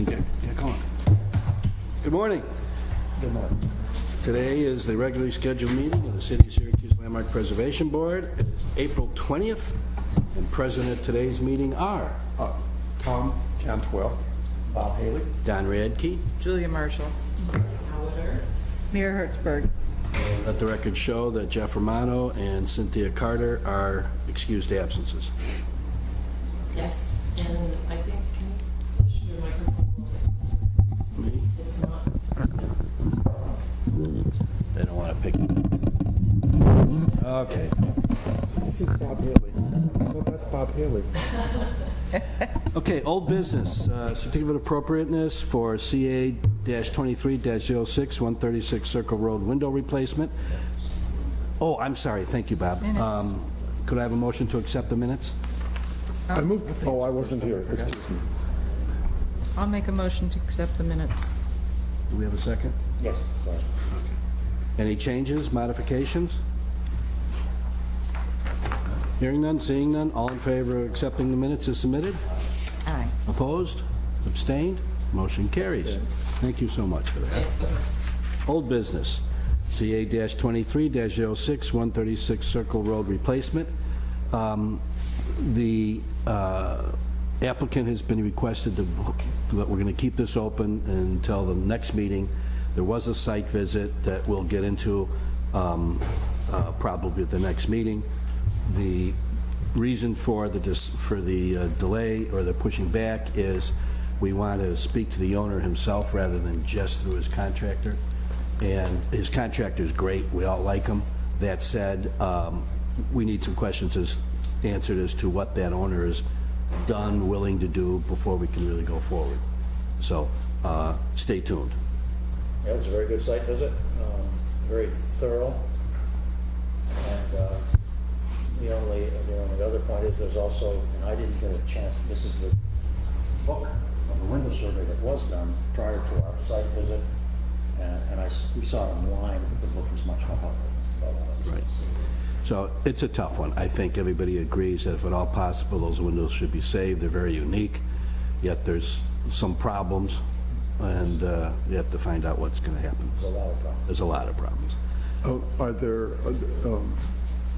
can get going. Good morning. Good morning. Today is the regularly scheduled meeting of the City of Syracuse Landmark Preservation Board. It is April 20th, and present at today's meeting are Tom Cantwell, Bob Haley. Don Radke. Julia Marshall. Mayor Hertzberg. Let the record show that Jeff Romano and Cynthia Carter are excused absences. Yes, and I think, can you push your microphone a little bit? Me? It's not. They don't want to pick it. Okay. This is Bob Haley. No, that's Bob Haley. Okay, old business, certificate of appropriateness for CA-23-06, 136 Circle Road window replacement. Oh, I'm sorry. Thank you, Bob. Minutes. Could I have a motion to accept the minutes? I moved. Oh, I wasn't here. Excuse me. I'll make a motion to accept the minutes. Do we have a second? Yes. Sorry. Any changes, modifications? Hearing none, seeing none, all in favor of accepting the minutes as submitted? Aye. Opposed? Abstained? Motion carries. Thank you so much for that. Old business, CA-23-06, 136 Circle Road replacement. The applicant has been requested that we're going to keep this open until the next meeting. There was a site visit that we'll get into probably at the next meeting. The reason for the delay or the pushing back is we want to speak to the owner himself rather than just through his contractor. And his contractor is great. We all like him. That said, we need some questions answered as to what that owner is done, willing to do before we can really go forward. So stay tuned. Yeah, it was a very good site visit, very thorough. And the only other point is there's also, and I didn't get a chance, this is the book of the window survey that was done prior to our site visit. And we saw it online, but the book is much more helpful. It's about all that. Right. So it's a tough one. I think everybody agrees that if at all possible, those windows should be saved. They're very unique, yet there's some problems, and you have to find out what's going to happen. There's a lot of problems. There's a lot of problems. Are there,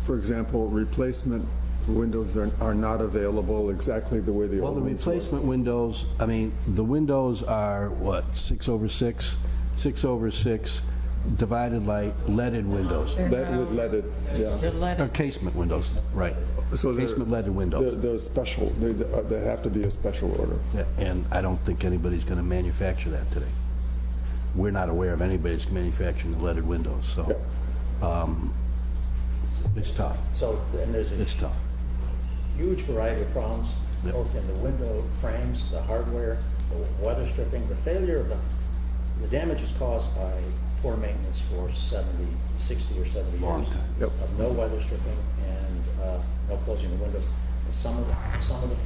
for example, replacement windows that are not available exactly the way the Well, old the ones were? replacement windows, I mean, the windows are, what, 6 over 6? 6 over 6 divided like leaded windows. Leaded, yeah. The Or lettuce. casement windows, right. So they're- Casement leaded windows. They're special. They have to be a special order. Yeah, and I don't think anybody's going to manufacture that today. We're not aware of anybody that's manufacturing leaded windows, so it's tough. So, and there's a It's tough. huge variety of problems, Yep. both in the window frames, the hardware, the weather stripping, the failure of the damage is caused by poor maintenance for 60 or 70 years. Long time. Yep. Of no weather stripping and no closing the windows. Some of the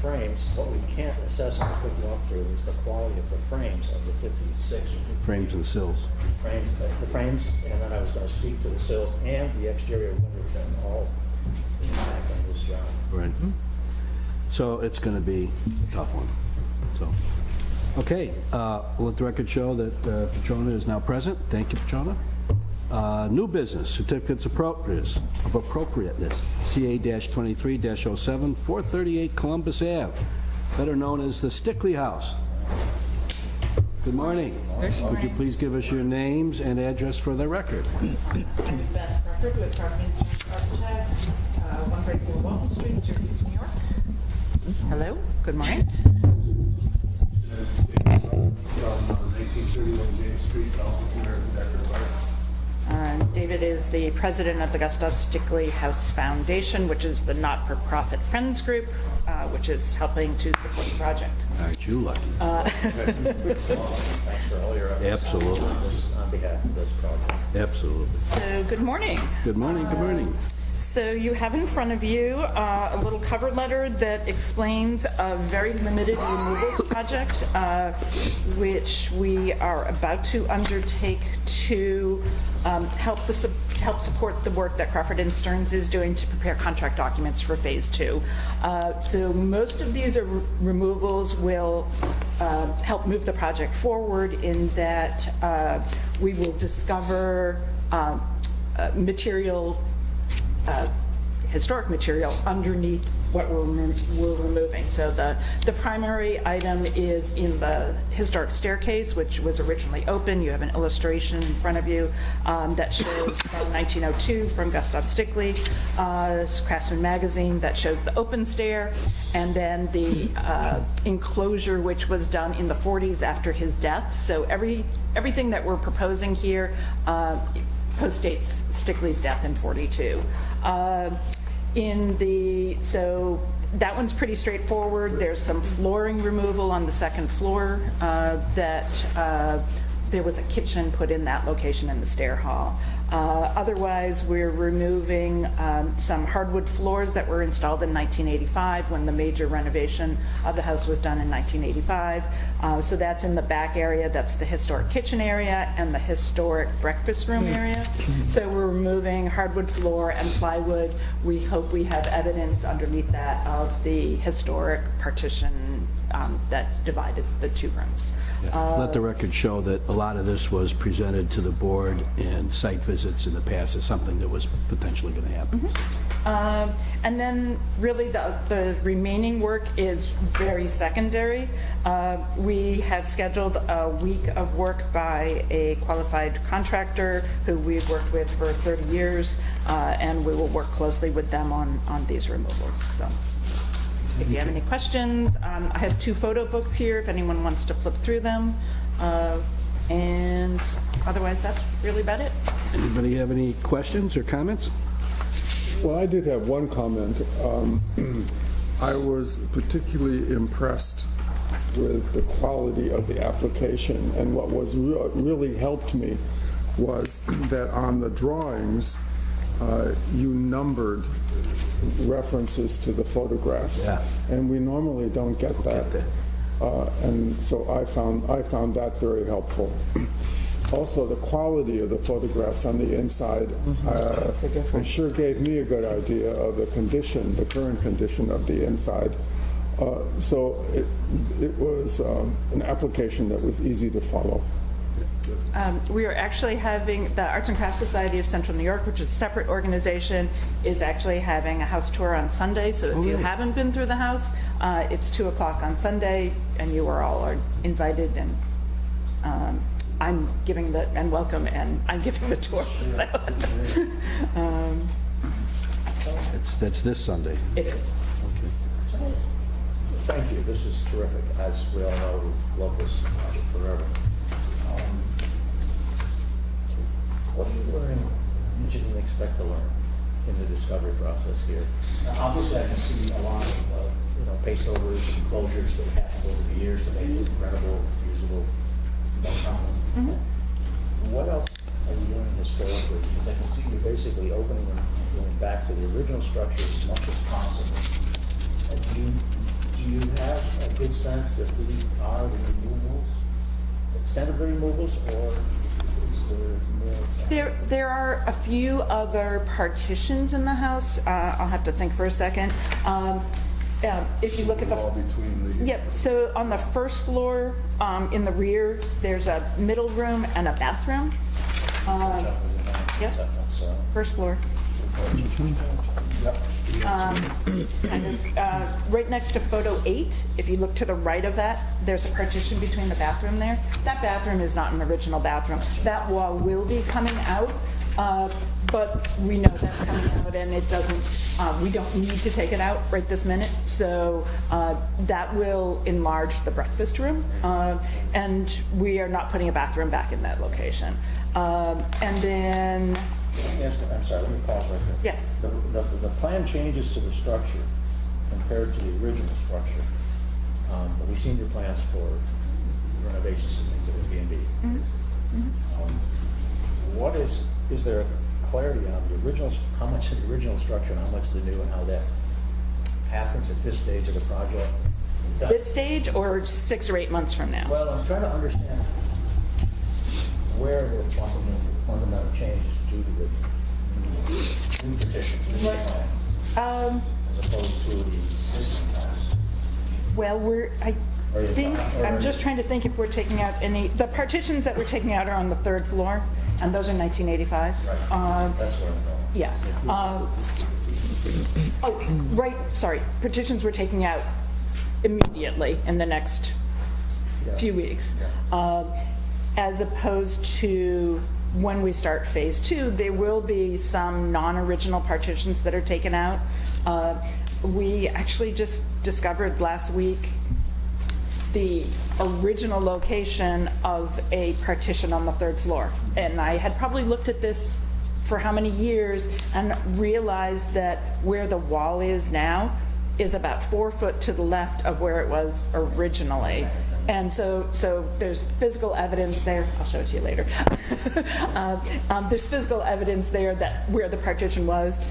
frames, what we can't assess on a quick walkthrough is the quality of the frames of the 56 or 50 Frames and sills. the frames, and then I was going to speak to the sills and the exterior window trim, all impact on this job. Right. So it's going to be a tough one. So, okay, let the record show that Petrona is now present. Thank you, Petrona. New business, certificates of appropriateness, CA-23-07, 438 Columbus Ave, better known as the Stickley House. Good morning. Would you please give us your names and address for the record? I'm Beth Record with Property Insurance Architect, 134 Walton Street, Syracuse, New York. Hello, good morning. 1931 James Street, Alton, Decker Arts. David is the president of the Gustav Stickley House Foundation, which is the not-for-profit Friends Group, which is helping to support the project. Aren't you lucky? Thanks for all your efforts Absolutely. on behalf of this project. Absolutely. So, good morning. Good morning, good morning. So you have in front of you a little cover letter that explains a very limited removals project, which we are about to undertake to help support the work that Crawford and Stearns is doing to prepare contract documents for Phase 2. So most of these removals will help move the project forward in that we will discover historic material underneath what we're removing. So the primary item is in the historic staircase, which was originally open. You have an illustration in front of you that shows from 1902 from Gustav Stickley, Craftsman magazine, that shows the open stair, and then the enclosure which was done in the 40s after his death. So everything that we're proposing here postdates Stickley's death in 42. So that one's pretty straightforward. There's some flooring removal on the second floor there was a kitchen put in that location in the stair hall. Otherwise, we're removing some hardwood floors that were installed in 1985 when the major renovation of the house was done in 1985. So that's in the back area. That's the historic kitchen area and the historic breakfast room area. So we're removing hardwood floor and plywood. We hope we have evidence underneath that of the historic partition that divided the two rooms. Let the record show that a lot of this was presented to the board and site visits in the past as something that was potentially going to happen. And then really the remaining work is very secondary. We have scheduled a week of work by a qualified contractor who we've worked with for 30 years, and we will work closely with them on these removals. So if you have any questions, I have 2 photo books here if anyone wants to flip through them. And otherwise, that's really about it. Anybody have any questions or comments? Well, I did have one comment. I was particularly impressed with the quality of the application, and what was really helped me was that on the drawings, you numbered references to the photographs, and we normally don't get that. And so I found that very helpful. Also, the quality of the photographs on the inside it sure gave me a good idea of the condition, the current condition of the inside. So it was an application that was easy to follow. We are actually having, the Arts and Crafts Society of Central New York, which is a separate organization, is actually having a house tour on Sunday. So if you haven't been through the house, it's 2 o'clock on Sunday, and you are invited, and I'm giving and welcome, and I'm giving the tour. So. That's this Sunday. It is. Okay. Thank you, this is terrific. As we all know, we love this project forever. What are you learning that you didn't expect to learn in the discovery process here? Now, obviously, I can see a lot of paste overs and closures that happened over the years to make it incredible, usable, no problem. What else are you learning historically? Because I can see you basically opening and going back to the original structure as much as possible. And do you have a good sense that these are the removals, extended removals, or is there more? There are a few other partitions in the house. I'll have to think for a second. If you look at the All between the. Yep. So on the first floor, in the rear, there's a middle room and a bathroom. Yep. First floor. Right next to photo 8, if you look to the right of that, there's a partition between the bathroom there. That bathroom is not an original bathroom. That wall will be coming out, but we know that's coming out, and it doesn't, we don't need to take it out right this minute. So that will enlarge the breakfast room, and we are not putting a bathroom back in that location. And then, Yes, I'm sorry, let me pause right there. yeah. The plan changes to the structure compared to the original structure. But we've seen your plans for renovations and things that would be indeed. What is there clarity on the original, how much of the original structure and how much of the new and how that happens at this stage of the project. This stage or 6 or 8 months from now? Well, I'm trying to understand where the fundamental changes due to the new petitions, the new plan, as opposed to the existing house. Well, I'm just trying to think if we're taking out the partitions that we're taking out are on the 3rd floor, and those are 1985. Right, that's where I'm going. Yeah. Sorry, partitions we're taking out immediately in the next few weeks. As opposed to when we start phase 2, there will be some non-original partitions that are taken out. We actually just discovered last week the original location of a partition on the 3rd floor. And I had probably looked at this for how many years and realized that where the wall is now is about 4 foot to the left of where it was originally. And so there's physical evidence there. I'll show it to you later. There's physical evidence there that where the partition was.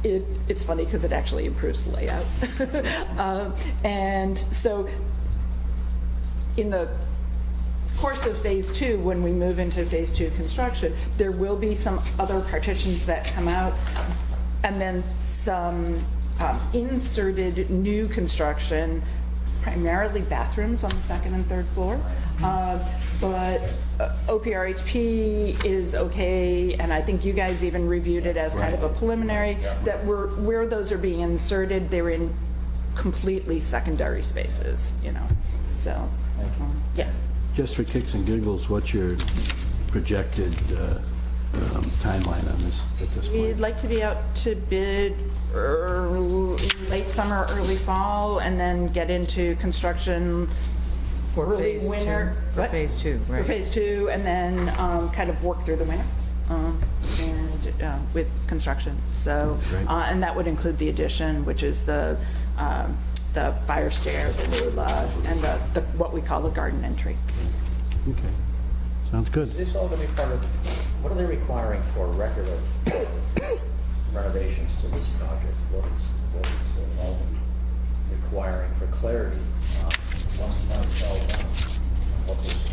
It's funny because it actually improves the layout. And so in the course of phase 2, when we move into phase 2 construction, there will be some other partitions that come out, and then some inserted new construction, primarily bathrooms on the 2nd and 3rd floor. But OPRHP is okay, and I think you guys even reviewed it as kind of a preliminary, that where those are being inserted, they're in completely secondary spaces, so, yeah. Just for kicks and giggles, what's your projected timeline on this at this point? We'd like to be out to bid late summer, early fall, and then get into construction early winter. For phase 2, right. For phase 2, and then kind of work through the winter and with construction. So, and that would include the addition, which is the fire stair, the new and the what we call the garden entry. Okay, sounds good. Is this all going to be part of, what are they requiring for a record of renovations to this project? What is all requiring for clarity? Once upon a time, what was the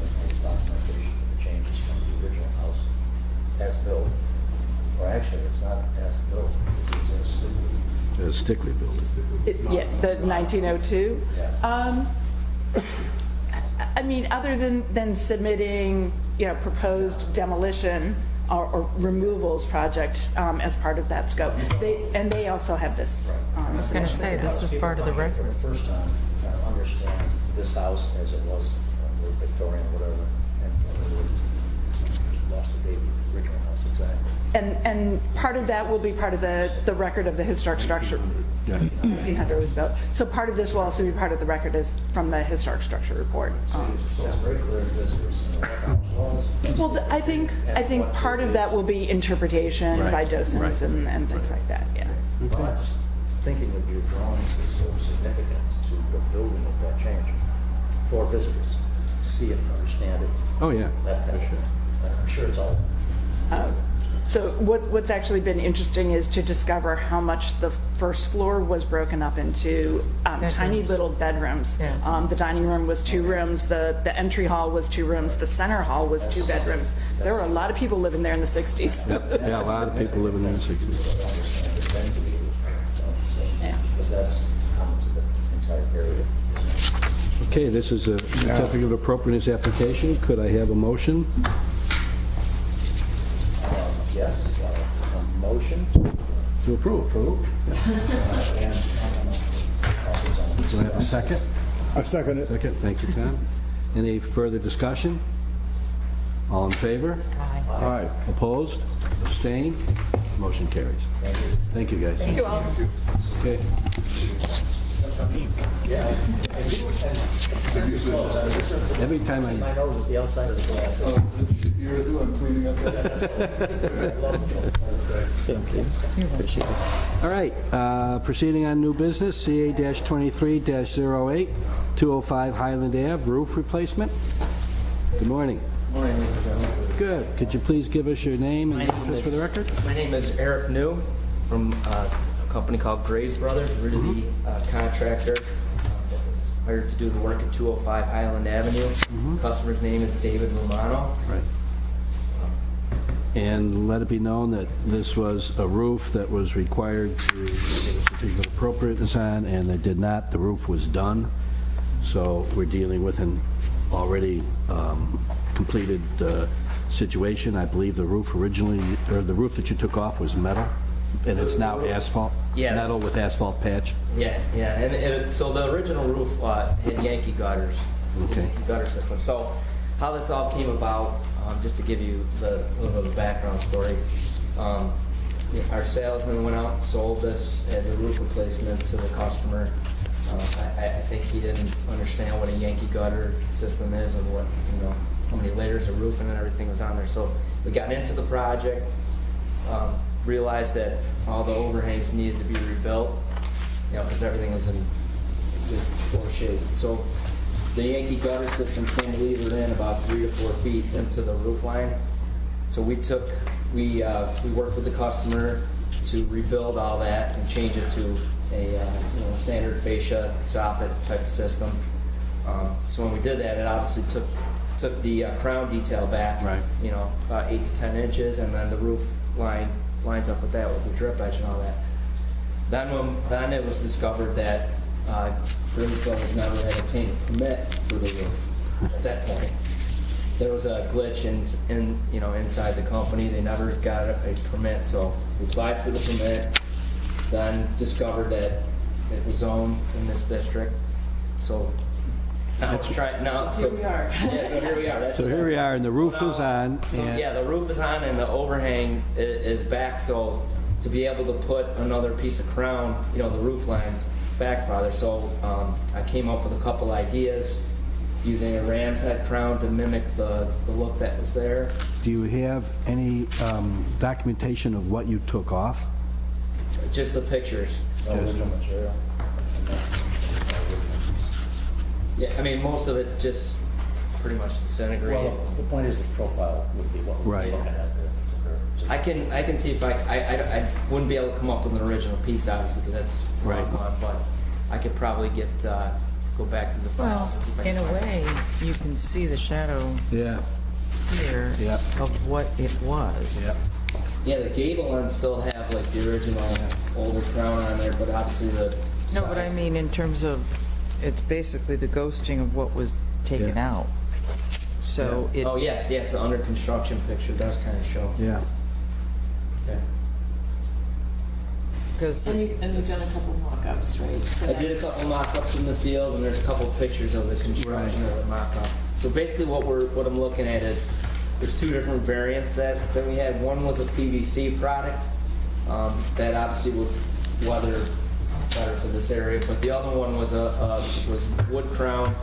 original documentation of the changes from the original house as built? Or actually, it's not as built, it's as Stickley building. Yeah, the 1902. Yeah. I mean, other than submitting, proposed demolition or removals project as part of that scope. They also have this. I was going to say, this is part of the For record. the first time, kind of understand this house as it was, the Victorian, whatever, and we lost the date of the original house, exactly. And part of that will be part of the record of the historic structure. 1900 was built. So part of this will also be part of the record is from the historic structure report. So it's very clear to visitors, what the house was. Well, I think part of that will be interpretation by docents and things like that. Yeah. Well, I'm just thinking of your drawings is so significant to the building of that change for visitors. See it, understand it, Oh, yeah. that kind of thing. And I'm sure it's all. So what's actually been interesting is to discover how much the first floor was broken up into tiny little bedrooms. Yeah. The dining room was 2 rooms, the entry hall was 2 rooms, the center hall was 2 bedrooms. There were a lot of people living there in the 60s. Yeah, a lot of people living in the 60s. Understand the density of this, Yeah. because that's common to the entire area. Okay, this is a certificate of appropriateness application. Could I have a motion? Yes, a motion. To approve. And Do I have a second? I second it. Second, thank you, Tom. Any further discussion? All in favor? Aye. Opposed? Abstained? Motion carries. Thank you, guys. Thank you all. Okay. Every time I... my nose at the outside of the glass. You're doing cleaning up All right, proceeding on new business, CA-23-08, 205 Highland Ave, roof replacement. Good morning. Morning, ladies and gentlemen. Good. Could you please give us your name and address for the record? My name is Eric New from a company called Graves Brothers. We're the contractor that was hired to do the work at 205 Highland Avenue. Customer's name is David Romano. Right. And let it be known that this was a roof that was required to get a certificate of appropriateness on, and they did not. The roof was done. So we're dealing with an already completed situation. I believe the roof originally, or the roof that you took off was metal, and it's now asphalt? Yeah. Metal with asphalt patch? Yeah, and so the original roof had Yankee gutters. Okay. Yankee gutter system. So how this all came about, just to give you the little bit of a background story, our salesman went out and sold this as a roof replacement to the customer. I think he didn't understand what a Yankee gutter system is and what, how many layers of roofing and everything was on there. So we got into the project, realized that all the overhangs needed to be rebuilt, because everything was in good poor shape. So the Yankee gutter system cantilevered in about 3 to 4 feet into the roof line. So we worked with the customer to rebuild all that and change it to a standard fascia soffit type of system. So when we did that, it obviously took the crown detail back, Right. About 8 to 10 inches, and then the roof line lines up with that with the drip edge and all that. Then it was discovered that Graves Brothers never had obtained a permit for the roof at that point. There was a glitch inside the company. They never got a permit, so we applied for the permit, then discovered that it was owned in this district. So now we're trying now. So Here we are. Yeah, so here we are. So here we are, and the roof is on. So and- yeah, the roof is on and the overhang is back. So to be able to put another piece of crown, the roof line's back farther. So I came up with a couple ideas using a ram's head crown to mimic the look that was there. Do you have any documentation of what you took off? Just the pictures. Original material. Yeah, I mean, most of it just pretty much disintegrated. Well, the point is the profile would be what we're Right. looking at. I can see if I wouldn't be able to come up with an original piece, obviously, because that's Right. long gone, but I could probably go back to the file. Well, and see if I in can a find it. way, you can see the shadow Yeah. here Yeah. of what it was. Yeah, the gable ends still have like the original older crown on there, but obviously the No, but I sides- mean in terms of, it's basically the ghosting of what was taken Yeah. out. So it, Oh, yes, the under construction picture does kind of show. Yeah. Okay. because And you've done a couple mock-ups, right? So I did a that's- couple mock-ups in the field, and there's a couple pictures of the construction of the mock-up. So basically what I'm looking at is, there's 2 different variants that we had. One was a PVC product, that obviously would weather better for this area, but the other one was was wood crown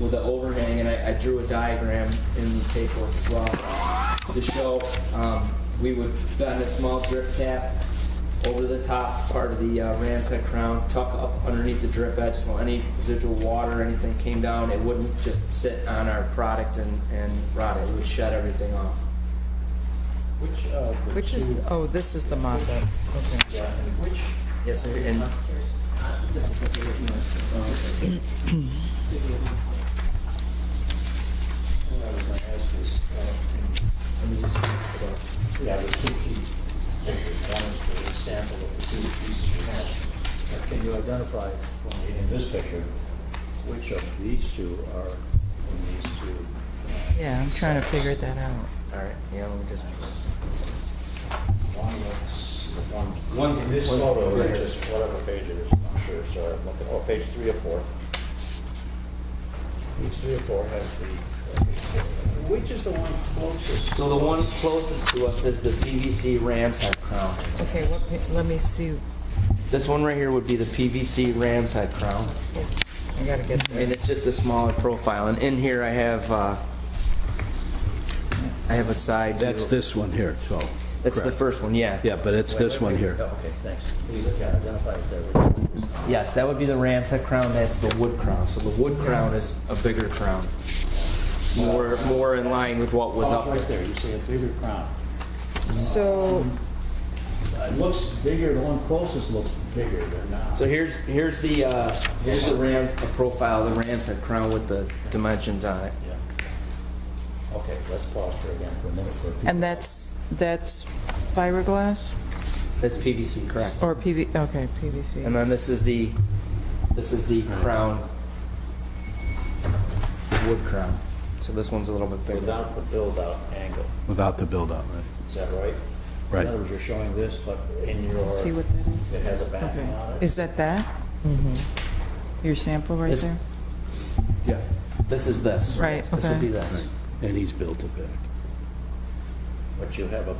with an overhang, and I drew a diagram in the paperwork as well to show, we would bend a small drip cap over the top part of the ram's head crown, tuck up underneath the drip edge, so any residual water or anything came down, it wouldn't just sit on our product and rot it. It would shed everything off. which is, oh, this is the mock-up. Okay. Yeah, and which, Yes, sir. And This is what the written was. what I was going to ask is, there's 2 key pictures. One is the sample of the 2 pieces you have. Can you identify in this picture which of these 2 are in these 2? Yeah, I'm trying to figure that out. all right, yeah, we'll just. One looks, the One- in this one- photo, right. which is whatever page it is, I'm sure, sorry, I'm looking, page 3 or 4. Page 3 or 4 has the, which is the one closest? So the one closest to us is the PVC ram's head crown. Okay, let me see. This one right here would be the PVC ram's head crown. I gotta get there. And it's just a smaller profile. And in here I have a side. That's view. this one here, so. That's the correct. first one, yeah. Yeah, but it's this one here. Oh, okay, thanks. Please, identify it there. Yes, that would be the ram's head crown. That's the wood crown. So the wood crown is a bigger crown. more in line with what was Oh, up it's there. right there, you see a bigger crown. So, It looks bigger, the one closest looks bigger than now. So here's the ram profile. The rams had crown with the dimensions on it. Yeah. Okay, let's pause for again for a minute for people. and that's fiberglass That's PVC, correct? or okay, PVC. And then this is the crown, wood crown. So this one's a little bit bigger. Without the build-out angle, Without the build-out, right? is that right? Right. In other words, you're showing this, but in your, See what that is? it has a backing Okay. on it. Is that that? Your sample right Is- there? Yeah. This is this. Right, This would okay. be this. And he's built it back. But you have a,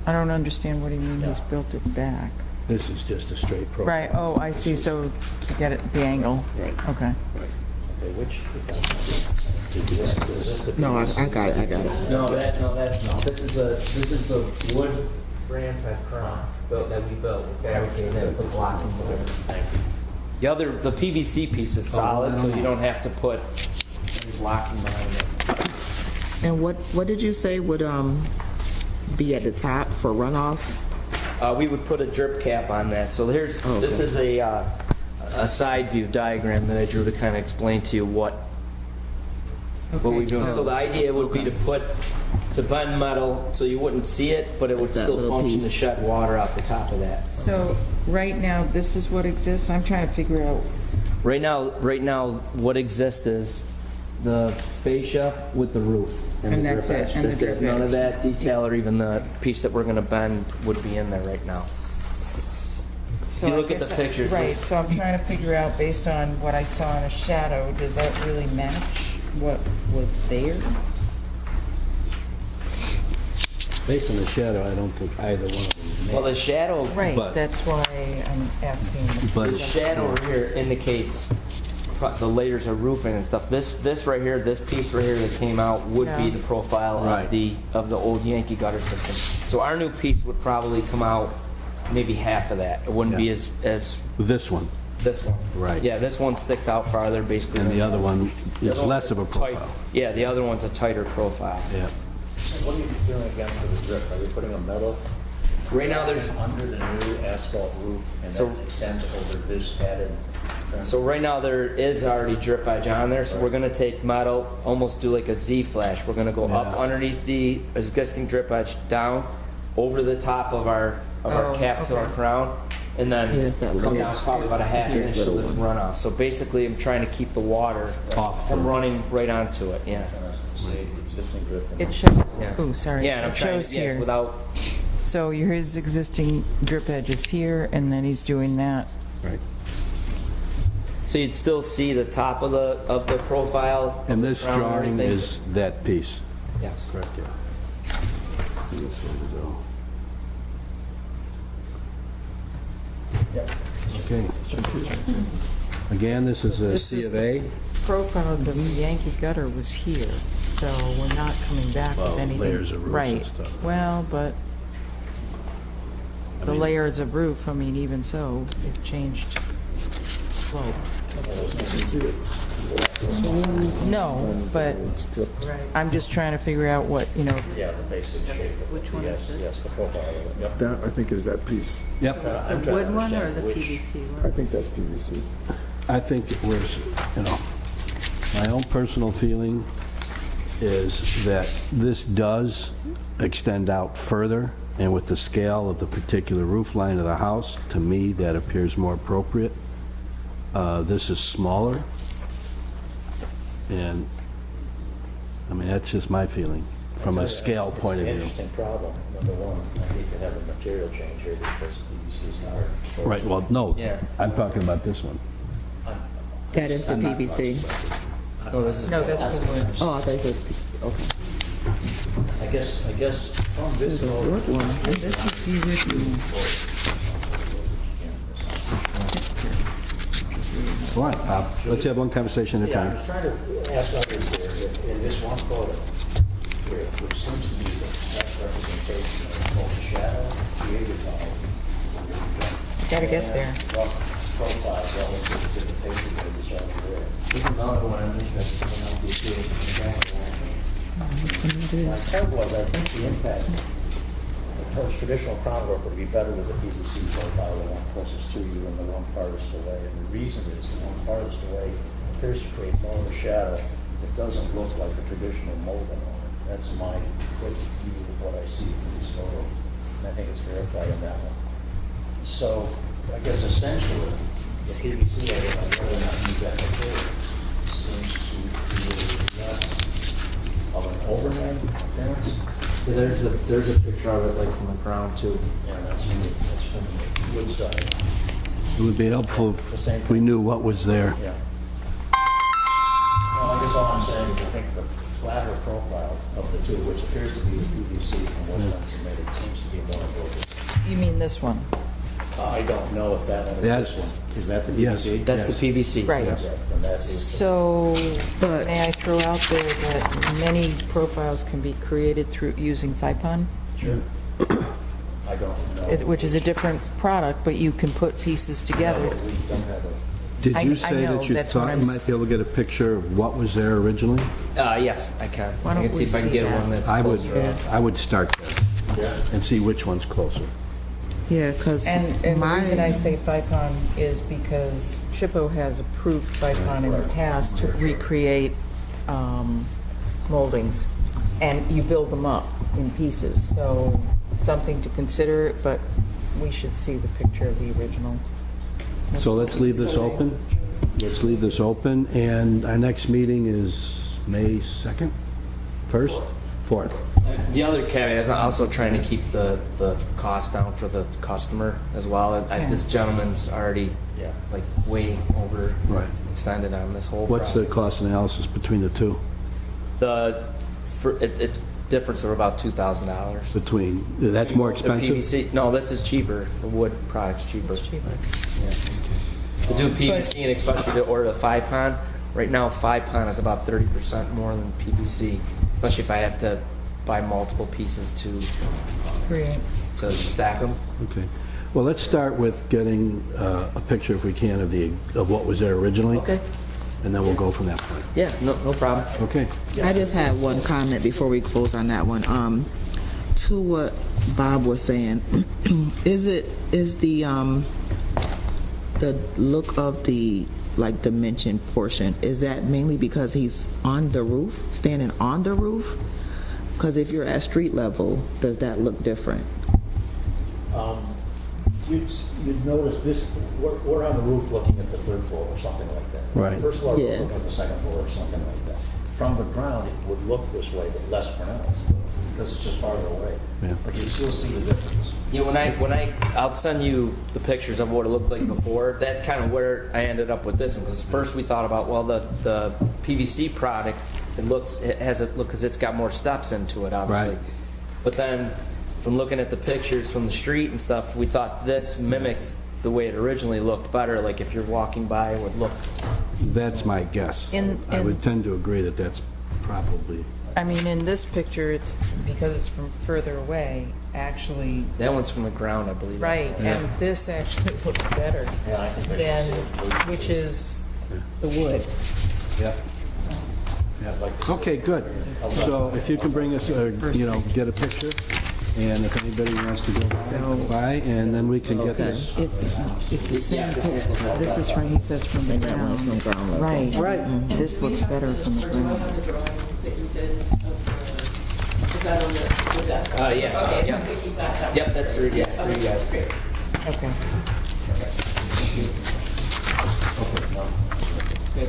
I don't understand what he means, he's Yeah. built it back. This is just a straight profile. Right, oh, I see, so to get it, the angle. Right. Okay. okay, which, is this the? No, I got it. No, this is the wood rams had crown that we built. Okay, then put blocking over. Thank you. The PVC piece is solid, so you don't have to put any blocking behind it. And what did you say would be at the top for runoff? We would put a drip cap on that. So this is a side view diagram that I drew to kind of explain to you what we're doing. So the idea would be to bend metal so you wouldn't see it, but it would That still little function to piece. shed water off the top of that. So, right now, this is what exists? I'm trying to figure out, Right now, what exists is the fascia with the roof. And the that's drip it, edge. and the That's it. drip None of edge. that detail or even the piece that we're gonna bend would be in there right now. so You I look at the guess pictures, Right, this- so I'm trying to figure out, based on what I saw in a shadow, does that really match what was there? Based on the shadow, I don't think either one of them Well, the shadow, Right, But- that's why I'm asking. But the shadow here indicates the layers of roofing and stuff. This right here, this piece right here that came out would be Yeah. the profile Right. of the old Yankee gutter system. So our new piece would probably come out maybe half of that. It wouldn't be Yeah. as This one, this one. Right. Yeah, this one sticks out farther basically. and than the other one The is other one's less of a tight- profile. Yeah, the other one's a tighter profile. Yeah. What are you doing again for the drip? Are you putting a metal Right now, there's under the new asphalt roof and So- that extends over this padded trim? So right now, there is already drip edge on there, so we're gonna take metal, almost do like a Z flash. We're gonna go up Yeah. underneath the existing drip edge, down, over the top of our Oh, cap to our okay. crown, and then Yes, that come little- down probably about a half Yes, inch so little there's one. runoff. So basically, I'm trying to keep the water Off from the- running right onto it, yeah. Trying to save the existing drip. and- It shows, Yeah. oh, sorry. Yeah, and I'm It trying, shows yes, here. without, So his existing drip edge is here, and then he's doing that. Right. so you'd still see the top of the profile. of And the this crown and drawing everything. is that piece. Yes. Correct, yeah. Okay. Again, this is a This C is of A. Profile, because the Yankee gutter was here, so we're not coming back Well, with anything. layers of roofs and Right. stuff. Well, but the layers of roof, I mean, even so, it changed slope. No, but I'm just trying to figure out what, Yeah, the basic shape of it. Which one is Yes, this? yes, the profile of it, yep. That, I think, is that piece. Yep. I'm The trying to wood one or understand the which- PVC I one? think that's PVC. I think it was, my own personal feeling is that this does extend out further, and with the scale of the particular roof line of the house, to me, that appears more appropriate. This is smaller, and, I mean, that's just my feeling, from a scale point of It's an view. interesting problem. Number one, I hate to have a material change here because PVC is not. Right, well, no, Yeah. I'm talking about this one. That is the PVC. Oh, this is. No, that's the wood. Oh, I thought you said, okay. I guess from So this the photo, wood one, And this is the original. Go on, Bob, let's have one conversation at a yeah, I time. was trying to ask others here, in this one photo here, which seems to be the best representation of both the shadow created by. Gotta get there. Rough profile relative to the picture that was already there. There's another one on this that will be too. My point was, I think the impact towards traditional groundwork would be better with the PVC profile, the one closest to you and the one farthest away. And the reason is the one farthest away appears to create more of a shadow. It doesn't look like a traditional molding on it. That's my quick view of what I see from these photos. And I think it's verified in that one. So I guess essentially, the PVC area, whether or not you use that material, seems to be less of an overhang appearance. Yeah, there's a picture of it like from the ground too. Yeah, that's from the wood side. It would be helpful The same if we knew what was there. Yeah. Well, I guess all I'm saying is I think the flatter profile of the two, which appears to be the PVC from what's been submitted, seems to be more appropriate. You mean this one? I don't know if that one is That's- this one. Is that the yes. PVC? That's the PVC. Right. Yes, then that is. So, But- may I throw out there that many profiles can be created through using FIPON, Sure. I don't know. which is a different product, but you can put pieces No, together. but we don't have a, Did I you say know, that you that's what thought I'm you might be able to get a picture of what was there originally? Yes, I can. Why I don't can see we if I can see get that? one that's I would, closer. I would start there and see which one's closer. Yeah, because And the reason I say FIPON is because SHPO has approved FIPON in the past to recreate moldings, and you build them up in pieces, so something to consider, but we should see the picture of the original. So let's leave this open. Let's leave this open, and our next meeting is May 2nd? 1st? 4th? The other caveat is I'm also trying to keep the cost down for the customer as well. This gentleman's already yeah. like way over Right. extended on this whole What's the project. cost analysis between the two? It's difference of about $2,000. Between, that's more expensive? The PVC, no, this is cheaper. The wood product's cheaper. It's cheaper. Yeah. To do PVC and especially to order the 5-pon, right now 5-pon is about 30% more than PVC, especially if I have to buy multiple pieces Create. to stack them. Okay. Well, let's start with getting a picture, if we can, of what was there originally. Okay. And then we'll go from that point. Yeah, no problem. Okay. I just had one comment before we close on that one. To what Bob was saying, is the look of the like dimension portion, is that mainly because he's on the roof, standing on the roof? Because if you're at street level, does that look different? You'd notice this, we're on the roof looking at the third floor or something like that. Right. First floor, we're Yeah. looking at the second floor or something like that. From the ground, it would look this way, but less pronounced, because it's just farther away. Yeah. But you still see the difference. Yeah, I'll send you the pictures of what it looked like before. That's kind of where I ended up with this one, because first we thought about, well, the PVC product, it has a look, because it's got more steps into it, obviously. Right. But then, from looking at the pictures from the street and stuff, we thought this mimicked the way it originally looked better, like if you're walking by, it would look. That's my guess. I would tend to agree that that's probably, I mean, in this picture, it's, because it's from further away, actually, That one's from the ground, I believe. right, and this actually looks better Yeah, I think I than, should see it. which is the wood. yeah. I'd like to see it. Okay, good. So if you can bring us, get a picture, and if anybody wants to go by, and then we can get this. It's the same picture. This is from, he says from the That one is from ground. ground level. Right. Right. This looks better from the One ground. of the drawings that you did of is that on the desk? Yeah, Okay, yeah. I'm gonna keep that. Yep, that's for you guys. Great. Okay.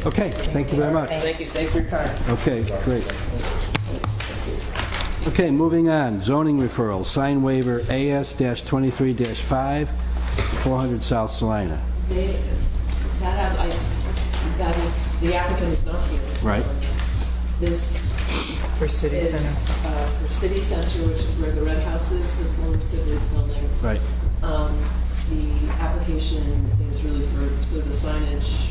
Okay, thank you very much. Thank you, thanks for your time. Okay, great. Okay, moving on, zoning referral, sign waiver AS-23-5, 400 South Salina. That is, the applicant is not here. Right. This For city is center. for City Center, which is where the Red House is, the former Civil's building. Right. The application is really for sort of the signage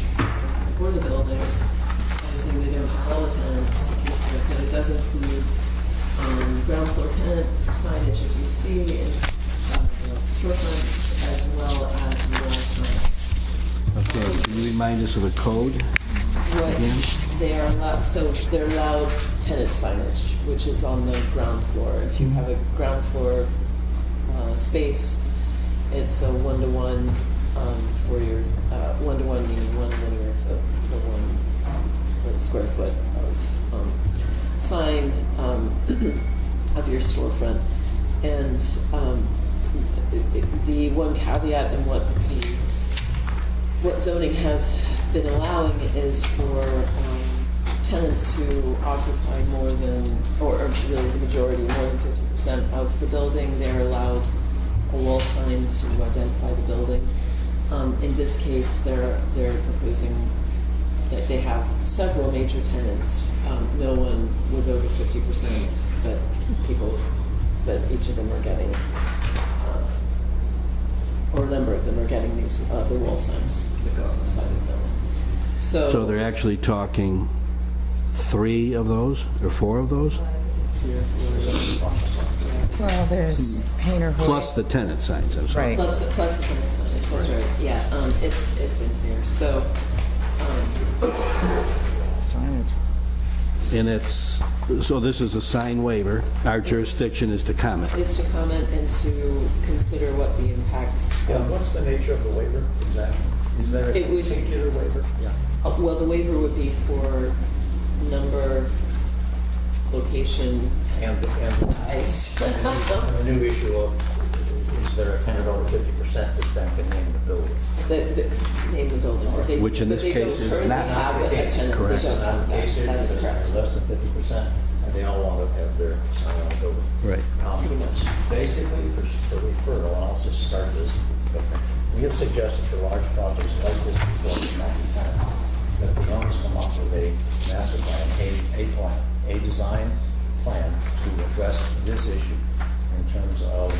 for the building. Obviously, we don't have all the tenants, but it does include ground floor tenant signage, as you see, in storefronts, as well as wall signs. remind us of the code What again? they are allowed, so they're allowed tenant signage, which is on the ground floor. If you have a ground floor space, it's a one-to-one for your, one-to-one meaning one linear foot, or one square foot of sign of your storefront. And the one caveat and what zoning has been allowing is for tenants who occupy more than, or really the majority, more than 50% of the building, they're allowed a wall sign to identify the building. In this case, they're proposing that they have several major tenants, no one with over 50%, but each of them are getting, or a number of them are getting these, the wall signs that go on the side of the building. So they're actually talking 3 of those, or 4 of those? Well, there's Hayner Hoyt. Plus the tenant signs, I'm sorry. Right. Plus the tenant signage, that's right, yeah, it's in here, so, Signage. And it's, so this is a sign waiver. Our jurisdiction is to comment. is to comment and to consider what the impact. Yeah, what's the nature of the waiver exactly? Is there a It would- particular waiver? Yeah. Well, the waiver would be for number, location, And size. the new issue of, is there a tenant over 50% which then can name the building? Name the building. but they- Which in but this they don't case is currently not have a case. tenant. They Correct. don't It's not have the case here, that is because correct. they're less than 50%, and they don't want to have their sign on the building. Right. Pretty much. Basically, for referral, and I'll just start this, but we have suggested for large projects like this, before multi-tenants, that the owners come up with a master plan, a design plan to address this issue in terms of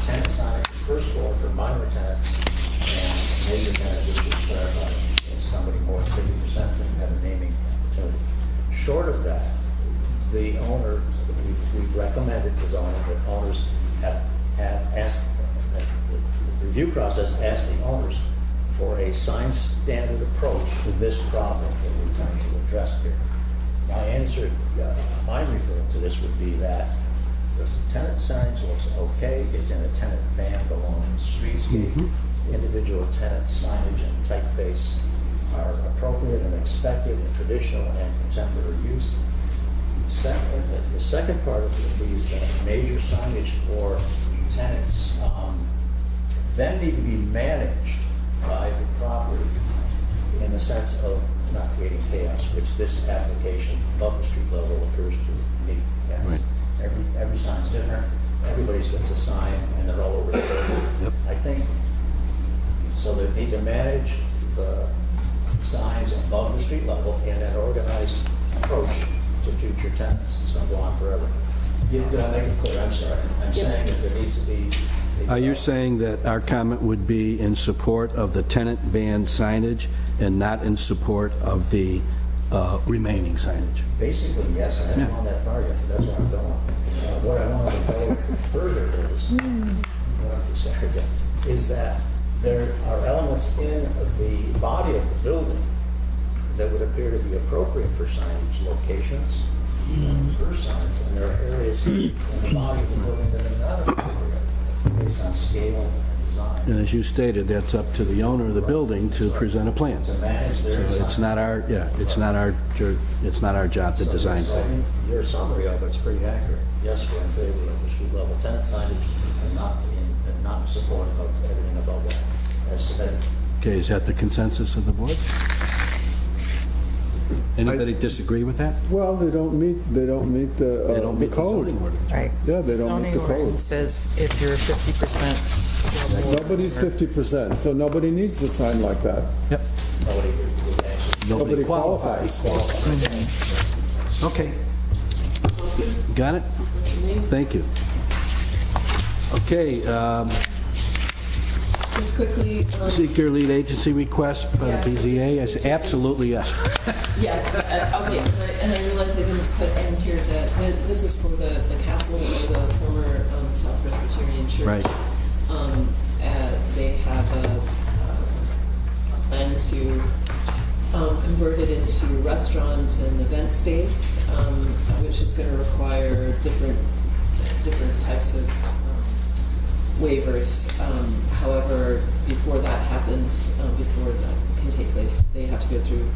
tenant signage, first floor for minor tenants, and major tenant, which is clarified, is somebody more than 50% can have a naming opportunity. Short of that, the owner, we've recommended to zoning that owners have asked, the review process asked the owners for a sign standard approach to this problem that we're trying to address here. My answer, my referral to this would be that the tenant signage looks okay, it's in a tenant band along the streetscape. Individual tenant signage and typeface are appropriate and expected in traditional and contemporary use. The second part of these major signage for tenants then need to be managed by the property in the sense of not creating chaos, which this application above the street level appears to meet. Yes. Right. Every sign's different, everybody's gets a sign, and they're all over the building. Yep. I think, so they need to manage the signs above the street level in an organized approach to future tenants. It's gonna go on forever. Did I make it clear? I'm sorry. I'm saying that there needs to be. Are you saying that our comment would be in support of the tenant ban signage and not in support of the remaining signage? Basically, yes, I haven't gone that far yet, but that's where I'm going. What I want to go further is that there are elements in the body of the building that would appear to be appropriate for signage locations, for signs, and there are areas in the body of the building that are not appropriate based on scale and design. And as you stated, that's up to the owner of the building to present a plan. To manage their So design. it's not our, it's not our job to design So I for. think your summary of it's pretty accurate. Yes, we're in favor of the street level tenant signage and not in support of everything above that as submitted. Okay, is that the consensus of the board? Anybody disagree with that? Well, they don't meet They don't the meet the code. zoning ordinance. Right. Yeah, they don't meet the Zoning code. ordinance says if you're 50% or more. Nobody's 50%, so nobody needs the sign like that. Yep. Nobody would actually Nobody qualifies. Okay. Got it? Thank you. Okay, Just quickly, seek your lead agency request by the Yes. BZA? I say absolutely yes. yes, okay, and I realized I didn't put in here that this is for the castle or the former South Presbyterian Church. Right. They have a plan to converted into restaurant and event space, which is going to require different types of waivers. However, before that happens, before that can take place, they have to go through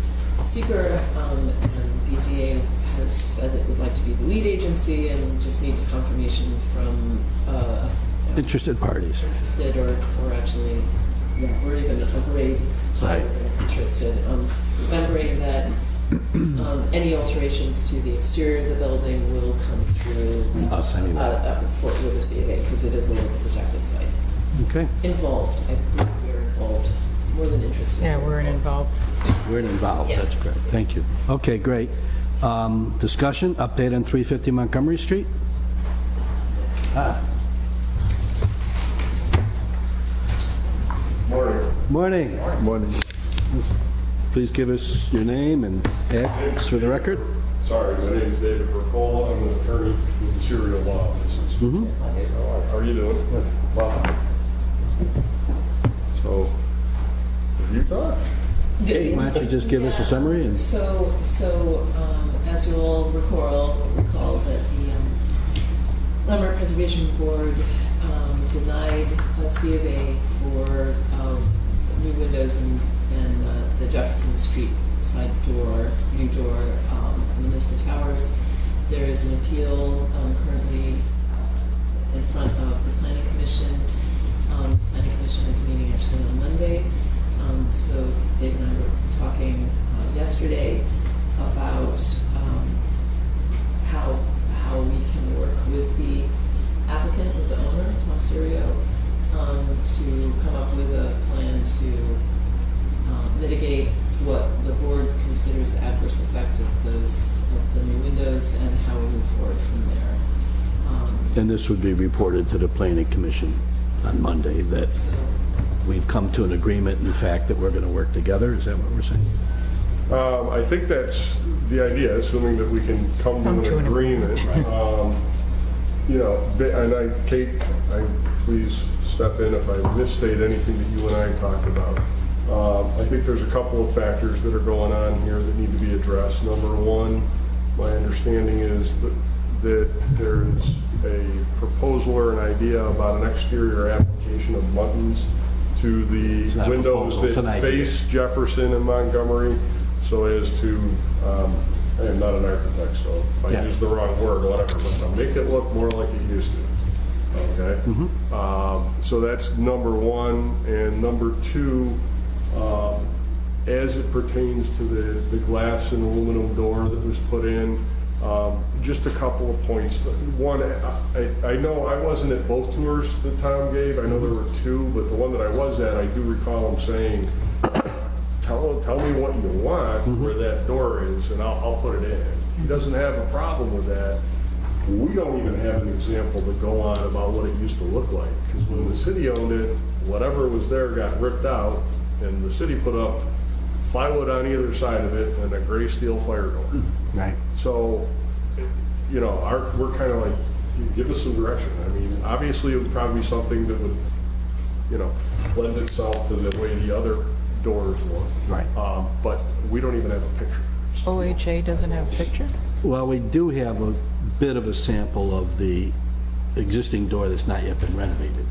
seeker, and BZA has said it would like to be the lead agency and just needs confirmation from Interested parties. interested or actually, or even a grade higher interested. Remembering that any alterations to the exterior of the building will come through Us anyway. with the C of A, because it is a local protected site. Okay, Involved, I believe we're involved, more than interested. Yeah, we're involved. we're involved, Yeah. that's correct. Thank you. Okay, great. Discussion, update on 350 Montgomery Street? Morning. Morning. Please give us your name and address for the record. Sorry, my name is David Burkola. I'm an attorney with the Serial Law Offices. How are you doing? Welcome. So, have you talked? Kate, why don't you just give us a summary? And So, as you'll all recall that the Landmark Preservation Board denied a C of A for new windows and the Jefferson Street side door, new door in the municipal towers. There is an appeal currently in front of the Planning Commission. Planning Commission is meeting actually on Monday. So Dave and I were talking yesterday about how we can work with the applicant, with the owner, Tom Syrio, to come up with a plan to mitigate what the board considers the adverse effect of the new windows and how we move forward from there. and this would be reported to the Planning Commission on Monday, that So, we've come to an agreement in the fact that we're going to work together. Is that what we're saying? I think that's the idea, assuming that we can come to an agreement. You know, and Kate, please step in if I misstate anything that you and I talked about. I think there's a couple of factors that are going on here that need to be addressed. Number one, my understanding is that there's a proposal or an idea about an exterior application of buttons to It's the not a windows proposal, it's an that idea. face Jefferson and Montgomery, so as to, I am not an architect, so if I Yeah. use the wrong word or whatever, but to make it look more like it used to. Okay? So that's number one. And number two, as it pertains to the glass and aluminum door that was put in, just a couple of points. One, I know I wasn't at both tours that Tom gave. I know there were two, but the one that I was at, I do recall him saying, tell me what you want where that door is, and I'll put it in. He doesn't have a problem with that. We don't even have an example to go on about what it used to look like, because when the city owned it, whatever was there got ripped out, and the city put up plywood on either side of it and a gray steel fire door. Right. So, you know, we're kind of like, give us some direction. I mean, obviously it would probably be something that would, you know, lend itself to the way the other doors look. Right. But we don't even have a picture. OHA doesn't have a picture? Well, we do have a bit of a sample of the existing door that's not yet been renovated.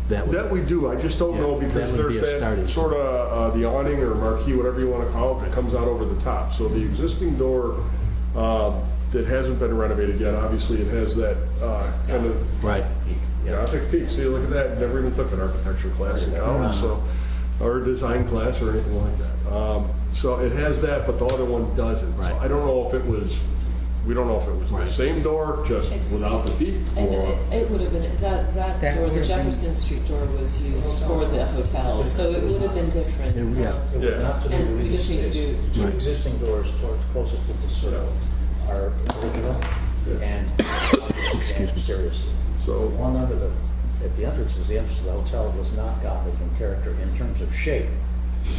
That we do, I just don't know, Yeah, because that would be there's a starting that sort of, the awning or marquee, whatever you want to call it, that comes out over the top. So the existing door that hasn't been renovated yet, obviously it has that kind of Right. Gothic peak. See, look at that, never even took an architecture class in college, so, or a design class or anything like that. So it has that, but the other one doesn't. Right. So I don't know if it was, we don't know if it was the Right. same door, just It's- without the peak, And or... it would have been, that door, the Jefferson Street door was used for the hotel, so it would have been different. Yeah. It was not to do And with we just need to these. do- The two existing doors towards closest to the circle are original and seriously. So, The one under at the entrance was the entrance to the hotel, was not Gothic in character in terms of shape.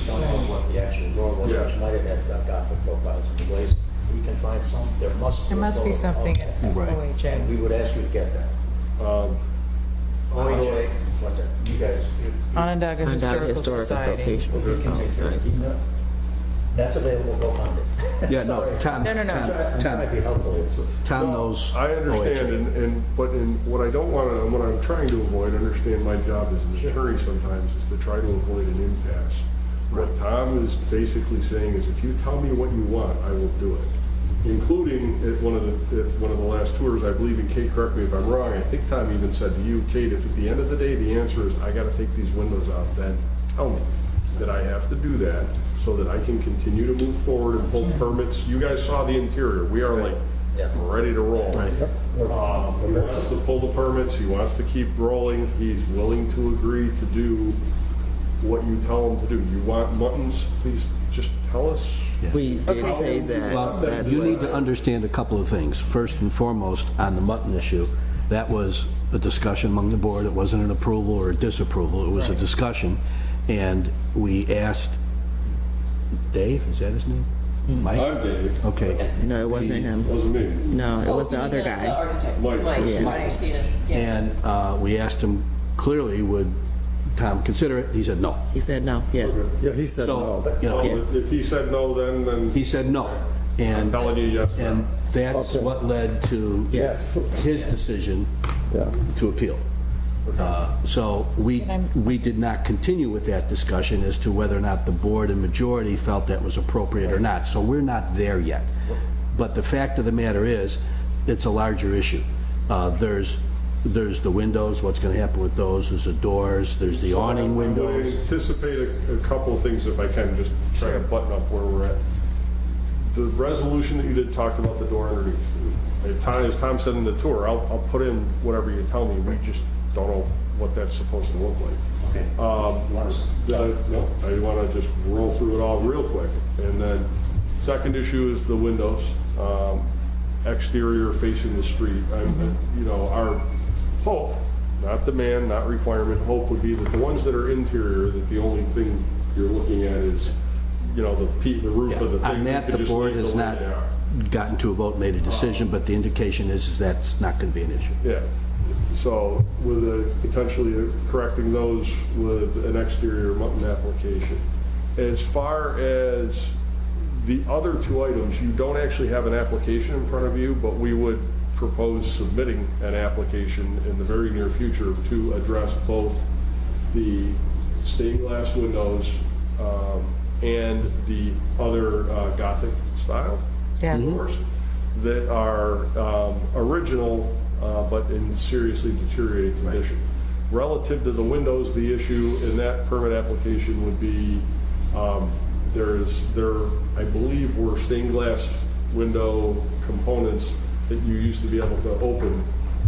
Don't know what the actual door was, Yeah. which might have had Gothic profiles in the glaze. We can find some, there must be. There a must be photo something of that. at Right. OHA. And we would ask you to get that. OHA, what's that? You guys, Onondaga Onondaga Historical Historical Society. Association. you can take care of it. That's available, go find it. Yeah, no, Sorry. Tom, No. I'm trying to be helpful here. Tom No, knows. I understand, but what I don't want to, what I'm trying to avoid, understand my job as an attorney sometimes is to try to avoid an impasse. What Tom is basically saying is, if you tell me what you want, I will do it. Including at one of the last tours, I believe, and Kate, correct me if I'm wrong, I think Tom even said to you, Kate, if at the end of the day the answer is I got to take these windows out, then tell me that I have to do that so that I can continue to move forward and pull permits. You guys saw the interior. We are like Yeah. ready to roll. Right. He wants to pull the permits, he wants to keep rolling, he's willing to agree to do what you tell him to do. You want muttons, please just tell us. We did say that. Well, that you was- need to understand a couple of things. First and foremost, on the mutton issue, that was a discussion among the board. It wasn't an approval or a disapproval. It was a discussion. And we asked Dave, is that his name? Mike? I'm Dave. Okay. No, it wasn't him. Wasn't me. No, it was the other The guy. architect, Mike. Mike, Yeah. Mike, seen it, yeah. And we asked him clearly, would Tom consider it? He said no. He said no, yeah. Yeah, he said So, no. you know, Well, if he said no, then he said no. I'm And, telling you yes. and that's Okay. what led to Yes. his decision Yeah. to appeal. So we did not continue with that discussion as to whether or not the board and majority felt that was appropriate or not. So we're not there yet. But the fact of the matter is, it's a larger issue. There's the windows, what's going to happen with those, there's the doors, there's the awning I would windows. anticipate a couple of things if I can, just try to button up where we're at. The resolution that you did talked about the door underneath. As Tom said in the tour, I'll put in whatever you tell me, we just don't know what that's supposed to look like. Okay. You want us- I want to just roll through it all real quick. And then, second issue is the windows, exterior facing the street. You know, our hope, not demand, not requirement, hope would be that the ones that are interior, that the only thing you're looking at is, you know, the roof of the thing. On You that, could the just board leave has the way not they are. gotten to a vote, made a decision, but the indication is that's not going to be an issue. Yeah, so with potentially correcting those with an exterior mutton application. As far as the other two items, you don't actually have an application in front of you, but we would propose submitting an application in the very near future to address both the stained glass windows and the other Gothic style Yeah. doors that are original but in seriously deteriorated condition. Relative to the windows, the issue in that permit application would be, I believe, were stained glass window components that you used to be able to open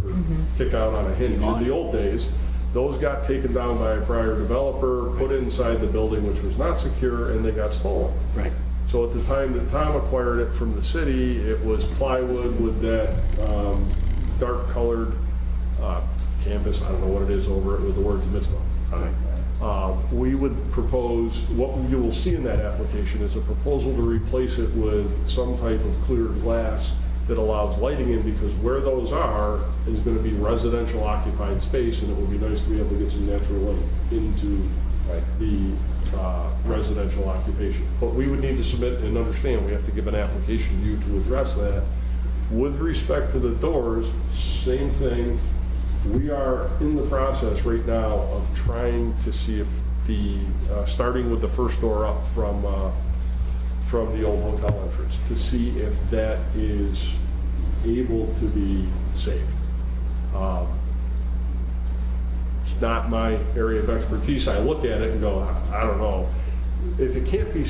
or kick out on a hinge. In the old days, those got taken down by a prior developer, put inside the building, which was not secure, and they got stolen. Right. So at the time that Tom acquired it from the city, it was plywood with that dark colored canvas, I don't know what it is over it, with the words mitzvah on it. We would propose, what you will see in that application is a proposal to replace it with some type of clear glass that allows lighting in, because where those are is going to be residential occupied space, and it would be nice to be able to get some natural light into the residential occupation. But we would need to submit and understand, we have to give an application to you to address that. With respect to the doors, same thing. We are in the process right now of trying to see if starting with the first door up from the old hotel entrance, to see if that is able to be saved. It's not my area of expertise. I look at it and go, I don't know. If it can be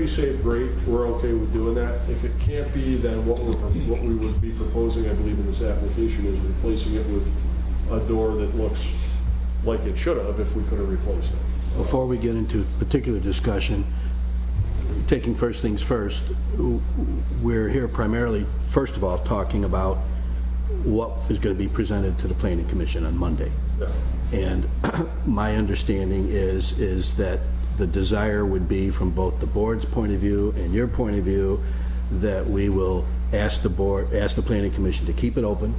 saved, great. We're okay with doing that. If it can't be, then what we would be proposing, I believe, in this application is replacing it with a door that looks like it should have if we could have replaced it. Before we get into particular discussion, taking first things first, we're here primarily, first of all, talking about what is going to be presented to the Planning Commission on Monday. Yeah. And my understanding is that the desire would be, from both the board's point of view and your point of view, that we will ask the Planning Commission to keep it open,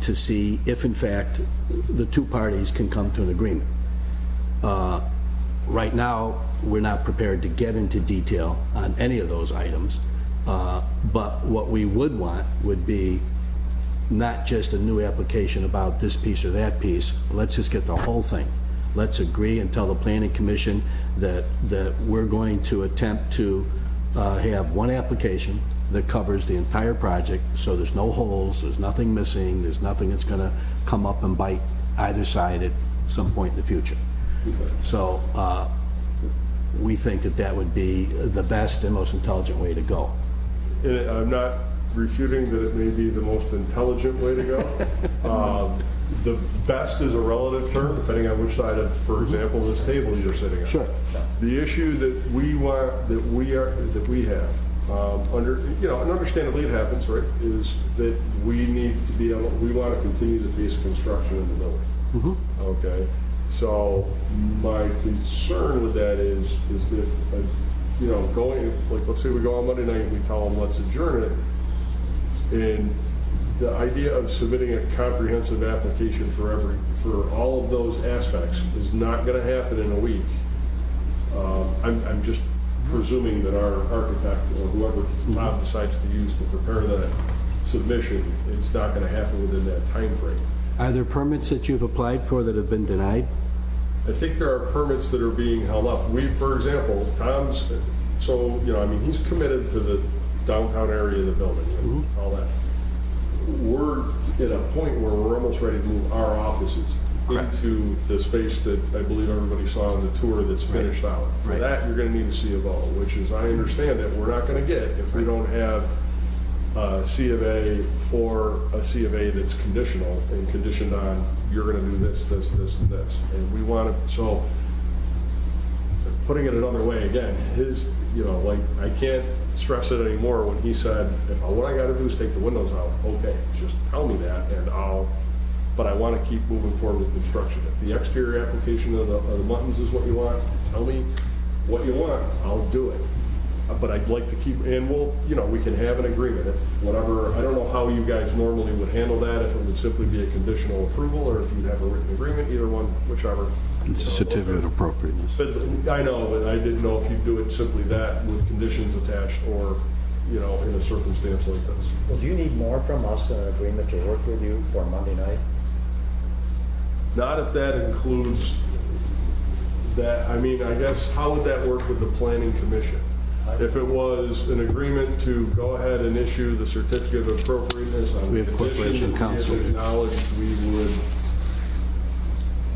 to see if in fact the two parties can come to an agreement. Right now, we're not prepared to get into detail on any of those items, but what we would want would be not just a new application about this piece or that piece. Let's just get the whole thing. Let's agree and tell the planning commission that we're going to attempt to have one application that covers the entire project, so there's no holes, there's nothing missing, there's nothing that's going to come up and bite either side at some point in the future. So we think that that would be the best and most intelligent way to go. And I'm not refuting that it may be the most intelligent way to go. The best is a relative term, depending on which side of, for example, this table you're sitting on. Sure. The issue that we have, and understandably it happens, right, is that we need to be able, we want to continue the pace of construction in the building. Okay? So my concern with that is that, going, like, let's say we go on Monday night and we tell them, let's adjourn it, and the idea of submitting a comprehensive application for all of those aspects is not going to happen in a week. I'm just presuming that our architect or whoever Bob decides to use to prepare that submission, it's not going to happen within that time frame. Are there permits that you've applied for that have been denied? I think there are permits that are being held up. For example, Tom's, he's committed to the downtown area of the building and all that. We're at a point where we're almost ready to move our offices into the space that I believe everybody saw on the tour that's finished out. For that, you're going to need a C of O, which is, I understand that we're not going to get if we don't have a C of A or a C of A that's conditional and conditioned on you're going to do this, this, this, and this. And we want to, so putting it another way, again, I can't stress it anymore when he said, what I got to do is take the windows out. Okay, just tell me that and but I want to keep moving forward with construction. If the exterior application of the Muttons is what you want, tell me what you want, I'll do it. But I'd like to keep, and we can have an agreement if whatever, I don't know how you guys normally would handle that, if it would simply be a conditional approval or if you'd have a written agreement, either one, whichever. It's a certificate of appropriateness. But I know, but I didn't know if you'd do it simply that with conditions attached or, in a circumstance like this. Well, do you need more from us than an agreement to work with you for Monday night? Not if that includes that, I guess, how would that work with the planning commission? If it was an agreement to go ahead and issue the certificate of appropriateness on We the have condition corporation that counsel. we acknowledged, we would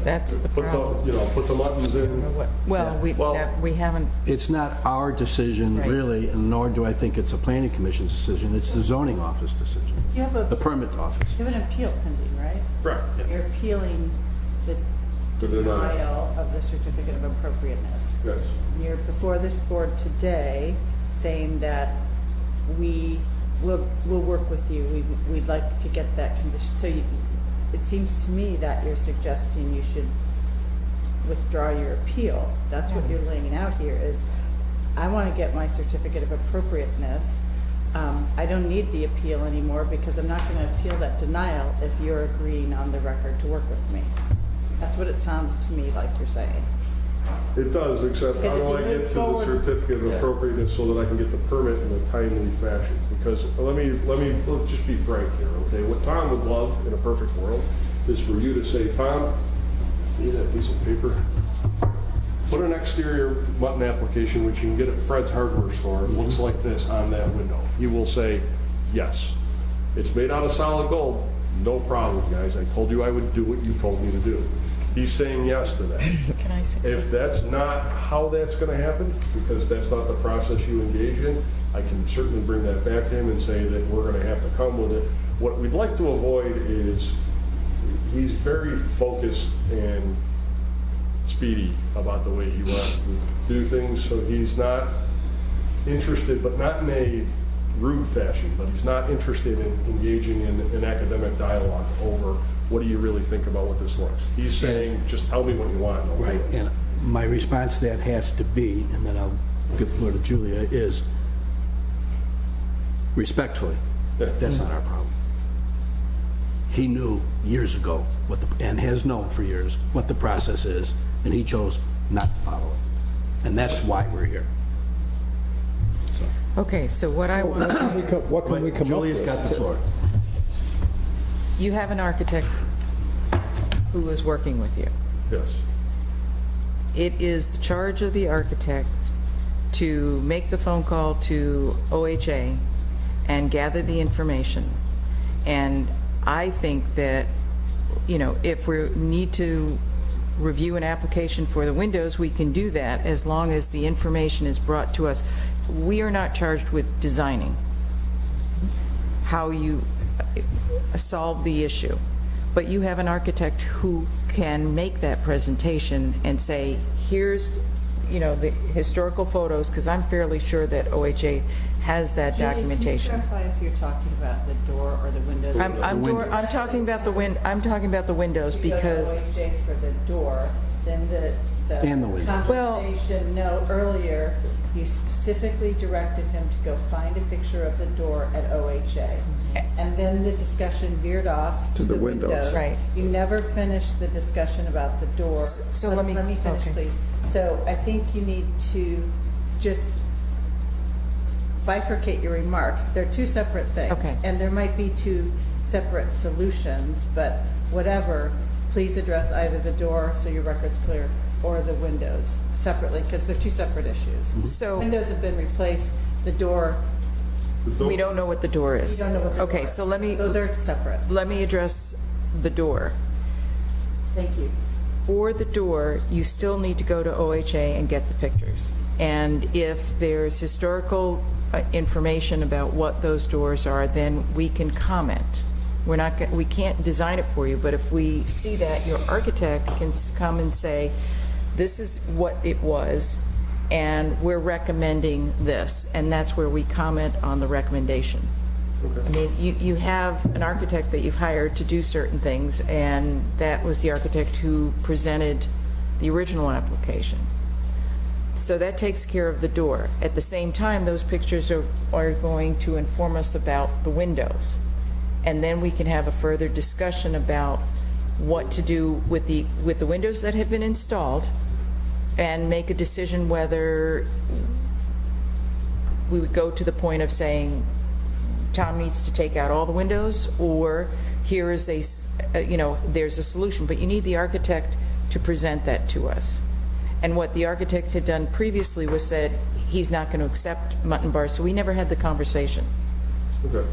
That's the problem. put the Muttons in. Well, we haven't, It's not our decision, Right. really, and nor do I think it's a planning commission's decision. It's the zoning office decision, You have the permit office. you have an appeal pending, right? Correct. You're appealing the The denial. denial of the certificate of appropriateness. Yes. You're before this board today saying that we'll work with you. We'd like to get that condition. So it seems to me that you're suggesting you should withdraw your appeal. That's what you're laying out here is, I want to get my certificate of appropriateness. I don't need the appeal anymore because I'm not going to appeal that denial if you're agreeing on the record to work with me. That's what it sounds to me like you're saying. It does, except how Because if do you I move get to the forward- certificate of appropriateness so that I can get the permit in a timely fashion? Because let's just be frank here, okay? What Tom would love in a perfect world is for you to say, Tom, need that piece of paper? Put an exterior Mutton application, which you can get at Fred's hardware store, it looks like this on that window. He will say, yes. It's made out of solid gold, no problem, guys. I told you I would do what you told me to do. He's saying yes to that. can I say If that's not how that's going to happen, because that's not the process you engage in, I can certainly bring that back to him and say that we're going to have to come with it. What we'd like to avoid is, he's very focused and speedy about the way he wants to do things, so he's not interested, but not in a rude fashion, but he's not interested in engaging in an academic dialogue over what do you really think about what this looks. He's saying, just tell me what you want. and I'll do Right, it. and my response to that has to be, and then I'll give the floor to Julia, is respectfully, that's not our problem. He knew years ago and has known for years what the process is, and he chose not to follow it. And that's why we're here. Okay, so what I want, What can we come up with? Julia's got the floor. you have an architect who is working with you. Yes. It is the charge of the architect to make the phone call to OHA and gather the information. And I think that, you know, if we need to review an application for the windows, we can do that as long as the information is brought to us. We are not charged with designing how you solve the issue, but you have an architect who can make that presentation and say, here's, you know, the historical photos, because I'm fairly sure that OHA has that documentation. Julie, can you clarify if you're talking about the door or the windows? I'm talking about the windows because, You go to OHA for the door, then And the windows. conversation note earlier, you specifically directed him to go find a picture of the door at OHA. And then the discussion veered off To the windows. Right. You never finished the discussion about the door. So let me- finish, okay. please. So I think you need to just bifurcate your remarks. They're two separate things. Okay. And there might be two separate solutions, but whatever, please address either the door, so your record's clear, or the windows separately, because they're two separate issues. so Windows have been replaced, the door, we don't know what the door you is. don't know what the door Okay, is. so let me Those are separate. address the door. Thank you. For the door, you still need to go to OHA and get the pictures. And if there's historical information about what those doors are, then we can comment. We can't design it for you, but if we see that, your architect can come and say, this is what it was, and we're recommending this, and that's where we comment on the recommendation. I mean, you have an architect that you've hired to do certain things, and that was the architect who presented the original application. So that takes care of the door. At the same time, those pictures are going to inform us about the windows. And then we can have a further discussion about what to do with the windows that have been installed, and make a decision whether we would go to the point of saying, Tom needs to take out all the windows, or here is there's a solution, but you need the architect to present that to us. And what the architect had done previously was said, he's not going to accept mutton bars, so we never had the conversation. Okay.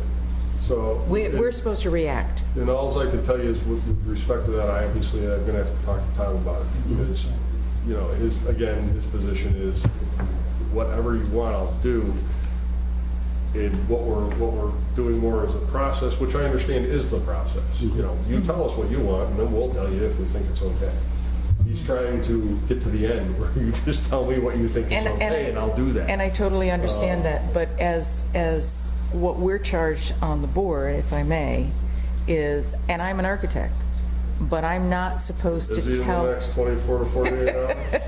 So. We're supposed to react. And all I can tell you is with respect to that, I'm going to have to talk to Tom about it, because, you know, his position is, whatever you want, I'll do. And what we're doing more is a process, which I understand is the process. You know, you tell us what you want, and then we'll tell you if we think it's okay. He's trying to get to the end where you just tell me what you think is okay, and I'll do that. And I totally understand that, but as what we're charged on the board, if I may, is, and I'm an architect, but I'm not supposed to Is he in the tell. next 24 to 48 hours?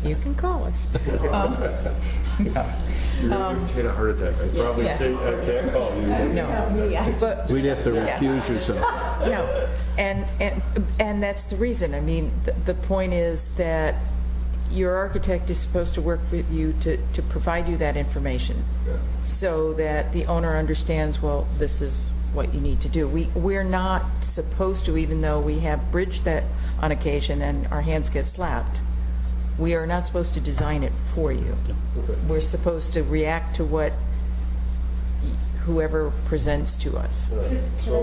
You can call us. You're going to give Kate a heart attack. I probably can't call you. No, but, We'd have to recuse yourself. no, and that's the reason. I mean, the point is that your architect is supposed to work with you to provide you that information, so that the owner understands, well, this is what you need to do. We're not supposed to, even though we have bridged that on occasion and our hands get slapped, we are not supposed to design it for you. Okay. We're supposed to react to what whoever presents to us. So,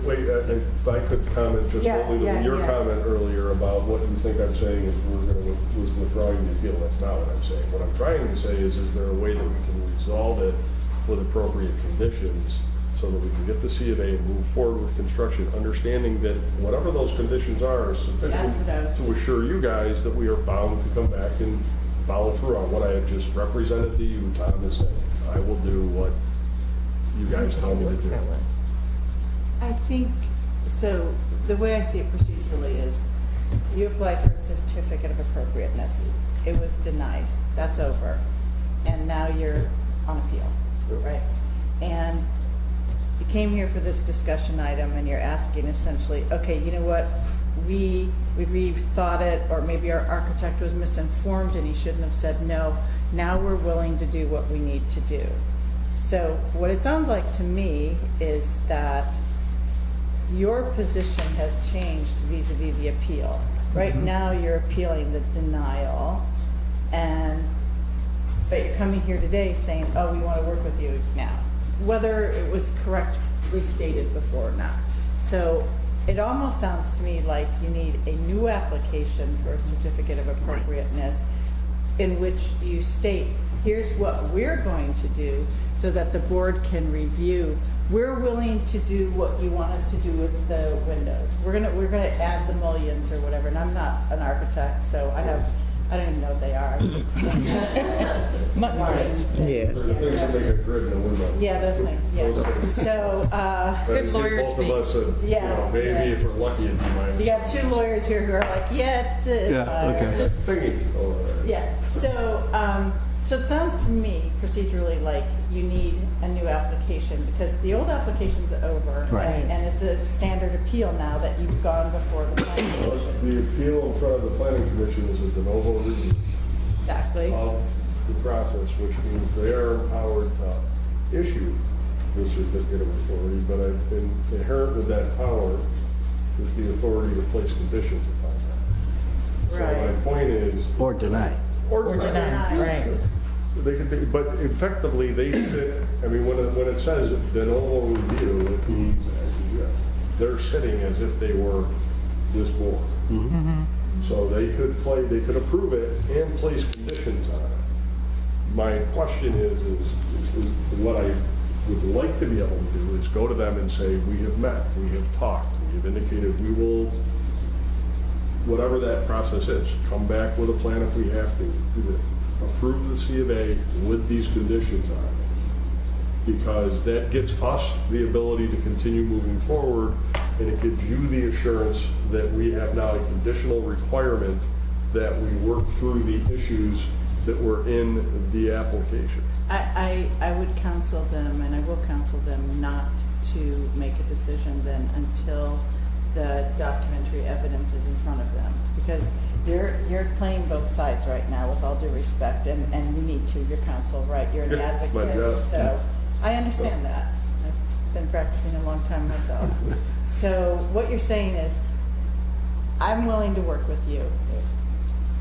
wait, if I could comment just only to your comment earlier about what you think I'm saying is was withdrawing the appeal. That's not what I'm saying. What I'm trying to say is there a way that we can resolve it with appropriate conditions so that we can get the C of A and move forward with construction, understanding that whatever those conditions are sufficient to assure you guys that we are bound to come back and follow through on what I have just represented to you, Tom, is saying. I will do what you guys tell me to do. I think, so the way I see it procedurally is, you applied for a certificate of appropriateness. It was denied. That's over. And now you're on appeal, right? And you came here for this discussion item and you're asking essentially, okay, you know what? we rethought it, or maybe our architect was misinformed and he shouldn't have said no. Now we're willing to do what we need to do. So what it sounds like to me is that your position has changed vis-a-vis the appeal. Right now, you're appealing the denial, but you're coming here today saying, oh, we want to work with you now, whether it was correctly stated before or not. So it almost sounds to me like you need a new application for a certificate of appropriateness in which you state, here's what we're going to do so that the board can review. We're willing to do what you want us to do with the windows. We're gonna add the mullions or whatever, and I'm not an architect, so I don't even know what they are. Lines. Yeah. The things that make a grid in a window. Yeah, those things, yeah. Those things. So, That'd give lawyer both speak. of us a, maybe Yeah. if we're lucky, a D minus. you got two lawyers here who are like, yeah, it's it. Yeah, okay. Thinking over there. Yeah, so it sounds to me procedurally like you need a new application because the old application's over. Right. And it's a standard appeal now that you've gone before the planning commission. The appeal in front of the planning commission is a de novo review Exactly. of the process, which means they are empowered to issue the certificate of authority, but inherent with that power is the authority to place conditions upon that. So Right. my point is. Or deny. Or deny. Right. But effectively, they fit, I mean, when it says de novo review, it means they're sitting as if they were this board. So they could approve it and place conditions on it. My question is what I would like to be able to do is go to them and say, we have met, we have talked, we have indicated we will, whatever that process is, come back with a plan if we have to, do it. Approve the C of A with these conditions on it. Because that gets us the ability to continue moving forward, and it gives you the assurance that we have now a conditional requirement that we work through the issues that were in the application. I would counsel them, and I will counsel them not to make a decision then until the documentary evidence is in front of them. Because you're playing both sides right now, with all due respect, and you need to, your counsel, right? You're an Yeah, my advocate, job. so I understand that. I've been practicing a long time myself. So what you're saying is, I'm willing to work with you.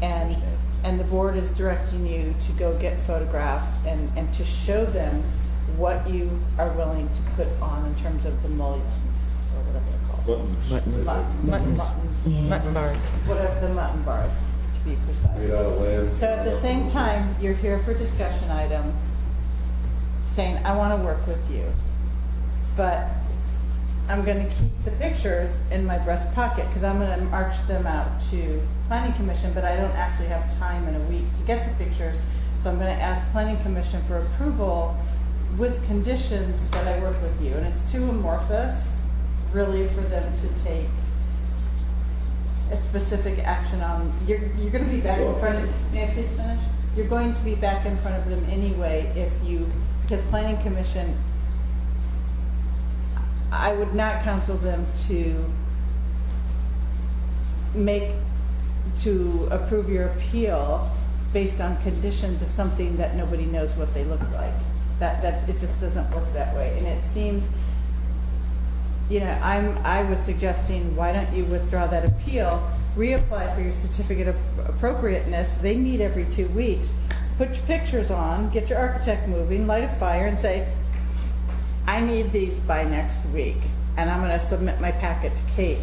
And the board is directing you to go get photographs and to show them what you are willing to put on in terms of the mullions, or whatever they're called. Mutton bars. Whatever the mutton bars, to be precise. Made out of land. So at the same time, you're here for discussion item, saying, I want to work with you, but I'm going to keep the pictures in my breast pocket because I'm going to march them out to Planning Commission, but I don't actually have time in a week to get the pictures. So I'm going to ask Planning Commission for approval with conditions that I work with you. And it's too amorphous, really, for them to take a specific action on. You're going to be back in front of, may I please finish? You're going to be back in front of them anyway because Planning Commission, I would not counsel them to approve your appeal based on conditions of something that nobody knows what they look like. That it just doesn't work that way. And it seems, I was suggesting, why don't you withdraw that appeal, reapply for your certificate of appropriateness. They meet every 2 weeks. Put your pictures on, get your architect moving, light a fire, and say, I need these by next week, and I'm going to submit my packet to Kate.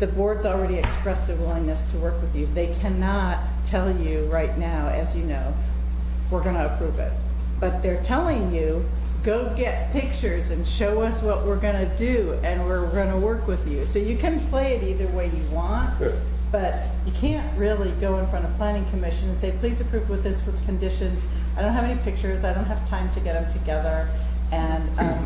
The board's already expressed a willingness to work with you. They cannot tell you right now, as you know, we're going to approve it. But they're telling you, go get pictures and show us what we're going to do, and we're going to work with you. So you can play it either way you want, but you can't really go in front of Planning Commission and say, please approve with this with conditions. I don't have any pictures. I don't have time to get them together. And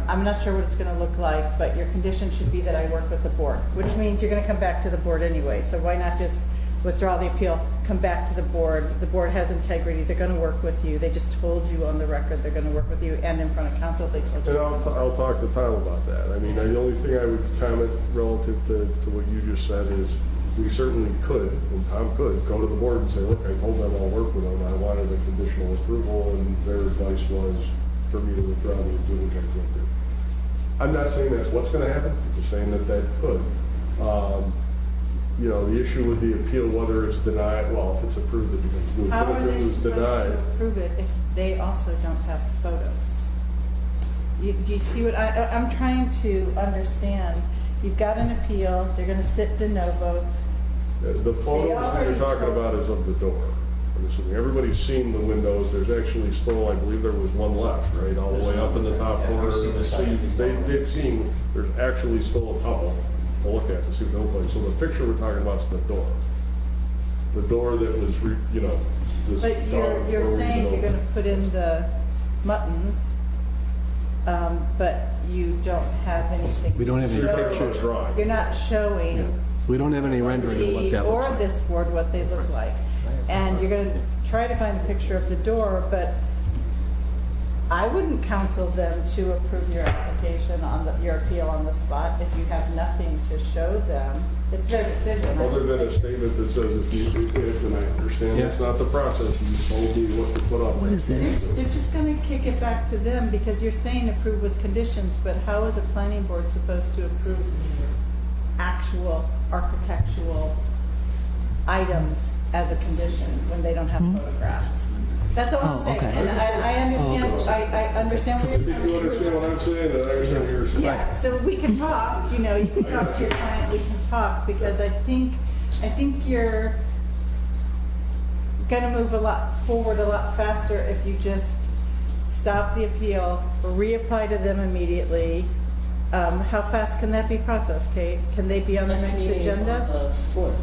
I'm not sure what it's going to look like, but your condition should be that I work with the board, which means you're going to come back to the board anyway. So why not just withdraw the appeal, come back to the board? The board has integrity. They're going to work with you. They just told you on the record they're going to work with you, and in front of council they told you. And I'll talk to Tom about that. I mean, the only thing I would comment relative to what you just said is, we certainly could, and Tom could, go to the board and say, look, I told them I'll work with them, I wanted a conditional approval, and their advice was for me to withdraw the appeal, which I can't do. I'm not saying that's what's gonna happen, I'm just saying that that could. You know, the issue with the appeal, whether it's denied, well, if it's approved, it becomes moot. How But are if they it was supposed denied, to approve it if they also don't have the photos? Do you see what, I'm trying to understand. You've got an appeal, they're gonna sit de novo. the photos that you're already talking told- about is of the door. I'm assuming everybody's seen the windows, there's actually still, I believe there was one left, right, all the way up in the top Yeah, corner. I've seen the site. They've seen, there's actually still a couple to look at to see what they look like. So the picture we're talking about is the door. The door that was, you know, this But dog you're frozen saying you're open. gonna put in the muttons, but you don't have anything. We don't have any to show. pictures. Drawing. You're not showing We don't have any rendering of what the, that or looks like. this board what they look like. And you're gonna try to find a picture of the door, but I wouldn't counsel them to approve your application on your appeal on the spot if you have nothing to show them. It's their decision. Other than a statement that says if, and I understand that's not the process, you told me what to put up. What is this? They're just gonna kick it back to them because you're saying approve with conditions, but how is a planning board supposed to approve actual architectural items as a condition when they don't have photographs? That's all I'm Oh, saying. okay. And I understand where If you're you coming from. understand what I'm saying, then I understand what you're saying. Yeah, so we can talk, you know, you can talk to your client, we can talk, because I think you're gonna move forward a lot faster if you just stop the appeal, reapply to them immediately. How fast can that be processed, Kate? Can they be on the next meeting is on agenda? the 4th.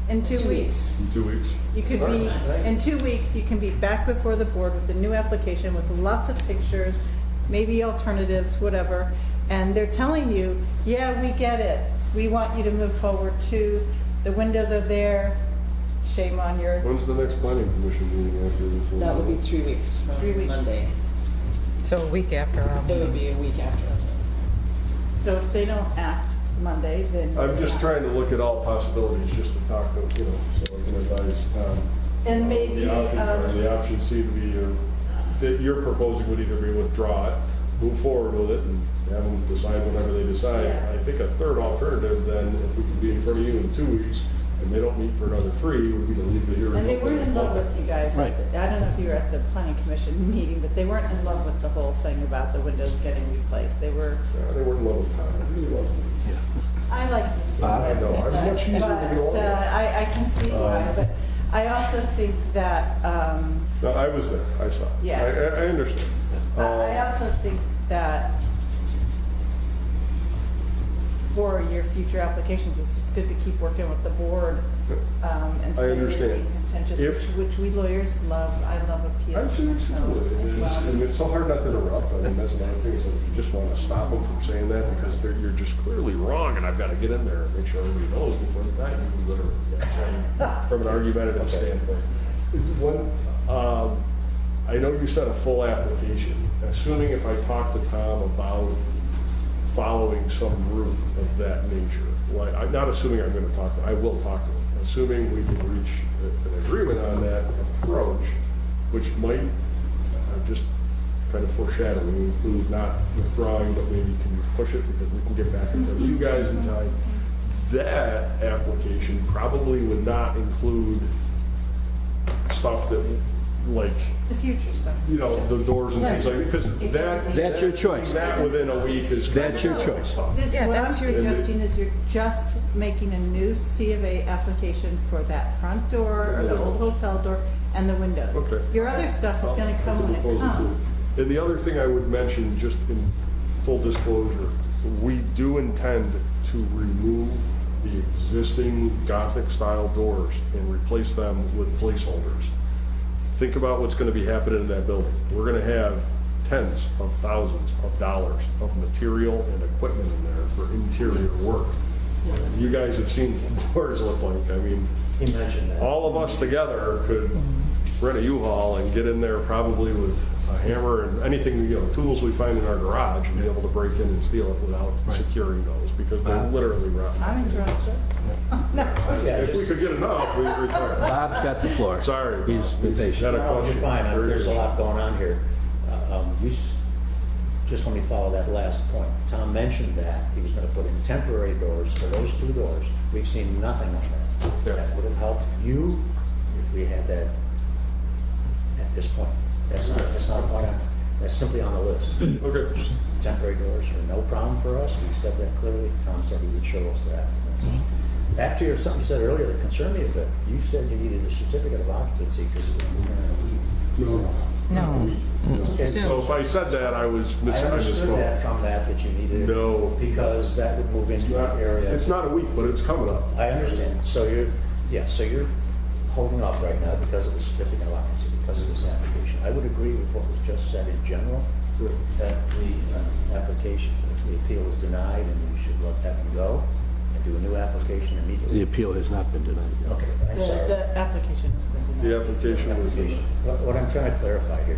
In 2 weeks? In 2 weeks. You could be, in 2 weeks, you can be back before the board with a new application with lots of pictures, maybe alternatives, whatever. And they're telling you, yeah, we get it. We want you to move forward too. The windows are there. Shame on your, When's the next planning commission meeting after this one? That would be 3 weeks 3 weeks. from Monday. So a week after our It meeting. would be a week after. so if they don't act Monday, then. I'm just trying to look at all possibilities, just to talk to, you know, so I can advise Tom. And maybe, The options are, the options seem to be, that you're proposing would either be withdraw it, move forward with it, and have them decide whatever they decide. Yeah. I think a third alternative, then, if we could be in front of you in 2 weeks, and they don't meet for another 3, would be to leave the hearing. And they open. weren't in love with you guys. Right. I don't know if you were at the planning commission meeting, but they weren't in love with the whole thing about the windows getting replaced. They were, They weren't in love with Tom, I really wasn't. I like you too. I know, I'm much easier to get along with. But I can see why, but I also think that, No, I was there, I saw. it. Yeah. I understand. I also think that for your future applications, it's just good to keep working with the board, instead of understand. being contentious, If- which we lawyers love. I love I appeals. see what you're doing, and it's so hard not to interrupt. I mean, that's another thing, is that you just want to stop them from saying that, because you're just clearly wrong, and I've got to get in there and make sure everybody knows before the time, you literally, from an argumentative standpoint. I know you said a full application, assuming if I talk to Tom about following some route of that nature, like, I'm not assuming I'm going to talk, I will talk to him, assuming we can reach an agreement on that approach, which might, just kind of foreshadowing, include not withdrawing, but maybe can you push it because we can get back in front of you guys in time. That application probably would not include stuff that, like, The future stuff. you know, the doors and things like, because that. That's your choice. That within a week is. kind That's of your choice. tough. What I'm suggesting is you're just making a new C of A application for that front door, or the old hotel door, and the windows. Okay. Your other stuff is gonna come when it Propose it comes. too. And the other thing I would mention, just in full disclosure, we do intend to remove the existing Gothic-style doors and replace them with placeholders. Think about what's going to be happening in that building. We're going to have tens of thousands of dollars of material and equipment in there for interior work. You guys have seen what the doors look like. I mean, He mentioned that. all of us together could rent a U-Haul and get in there probably with a hammer and anything, you know, tools we find in our garage, and be able to break in and steal it without securing those, because they're literally rotten. I'm interested. If we could get enough, we'd retire. Bob's got the floor. Sorry. He's been patient. Had a No, you're question. fine, Very there's a good. lot going on here. Just let me follow that last point. Tom mentioned that he was gonna put in temporary doors for those two doors. We've seen nothing on that. Yeah. That would have helped you if we had that at this point. That's not a point that's simply on the list. Okay. Temporary doors are no problem for us, we said that clearly. Tom said he would show us that. Back to something you said earlier that concerned me a bit. You said you needed a certificate of occupancy because you were moving in a week. No. Okay, So if I said that, I was I understood that misspoke. from that you needed. No. Because that would move It's into not, an area. it's not a week, but it's coming up. I understand. So you're holding off right now because of the certificate of occupancy, because of this application. I would agree with what was just said in general, that the application, the appeal is denied and you should let that one go and do a new application The immediately. appeal has not been denied. Okay, I'm sorry. The application has been denied. The application was Application. What I'm trying to clarify here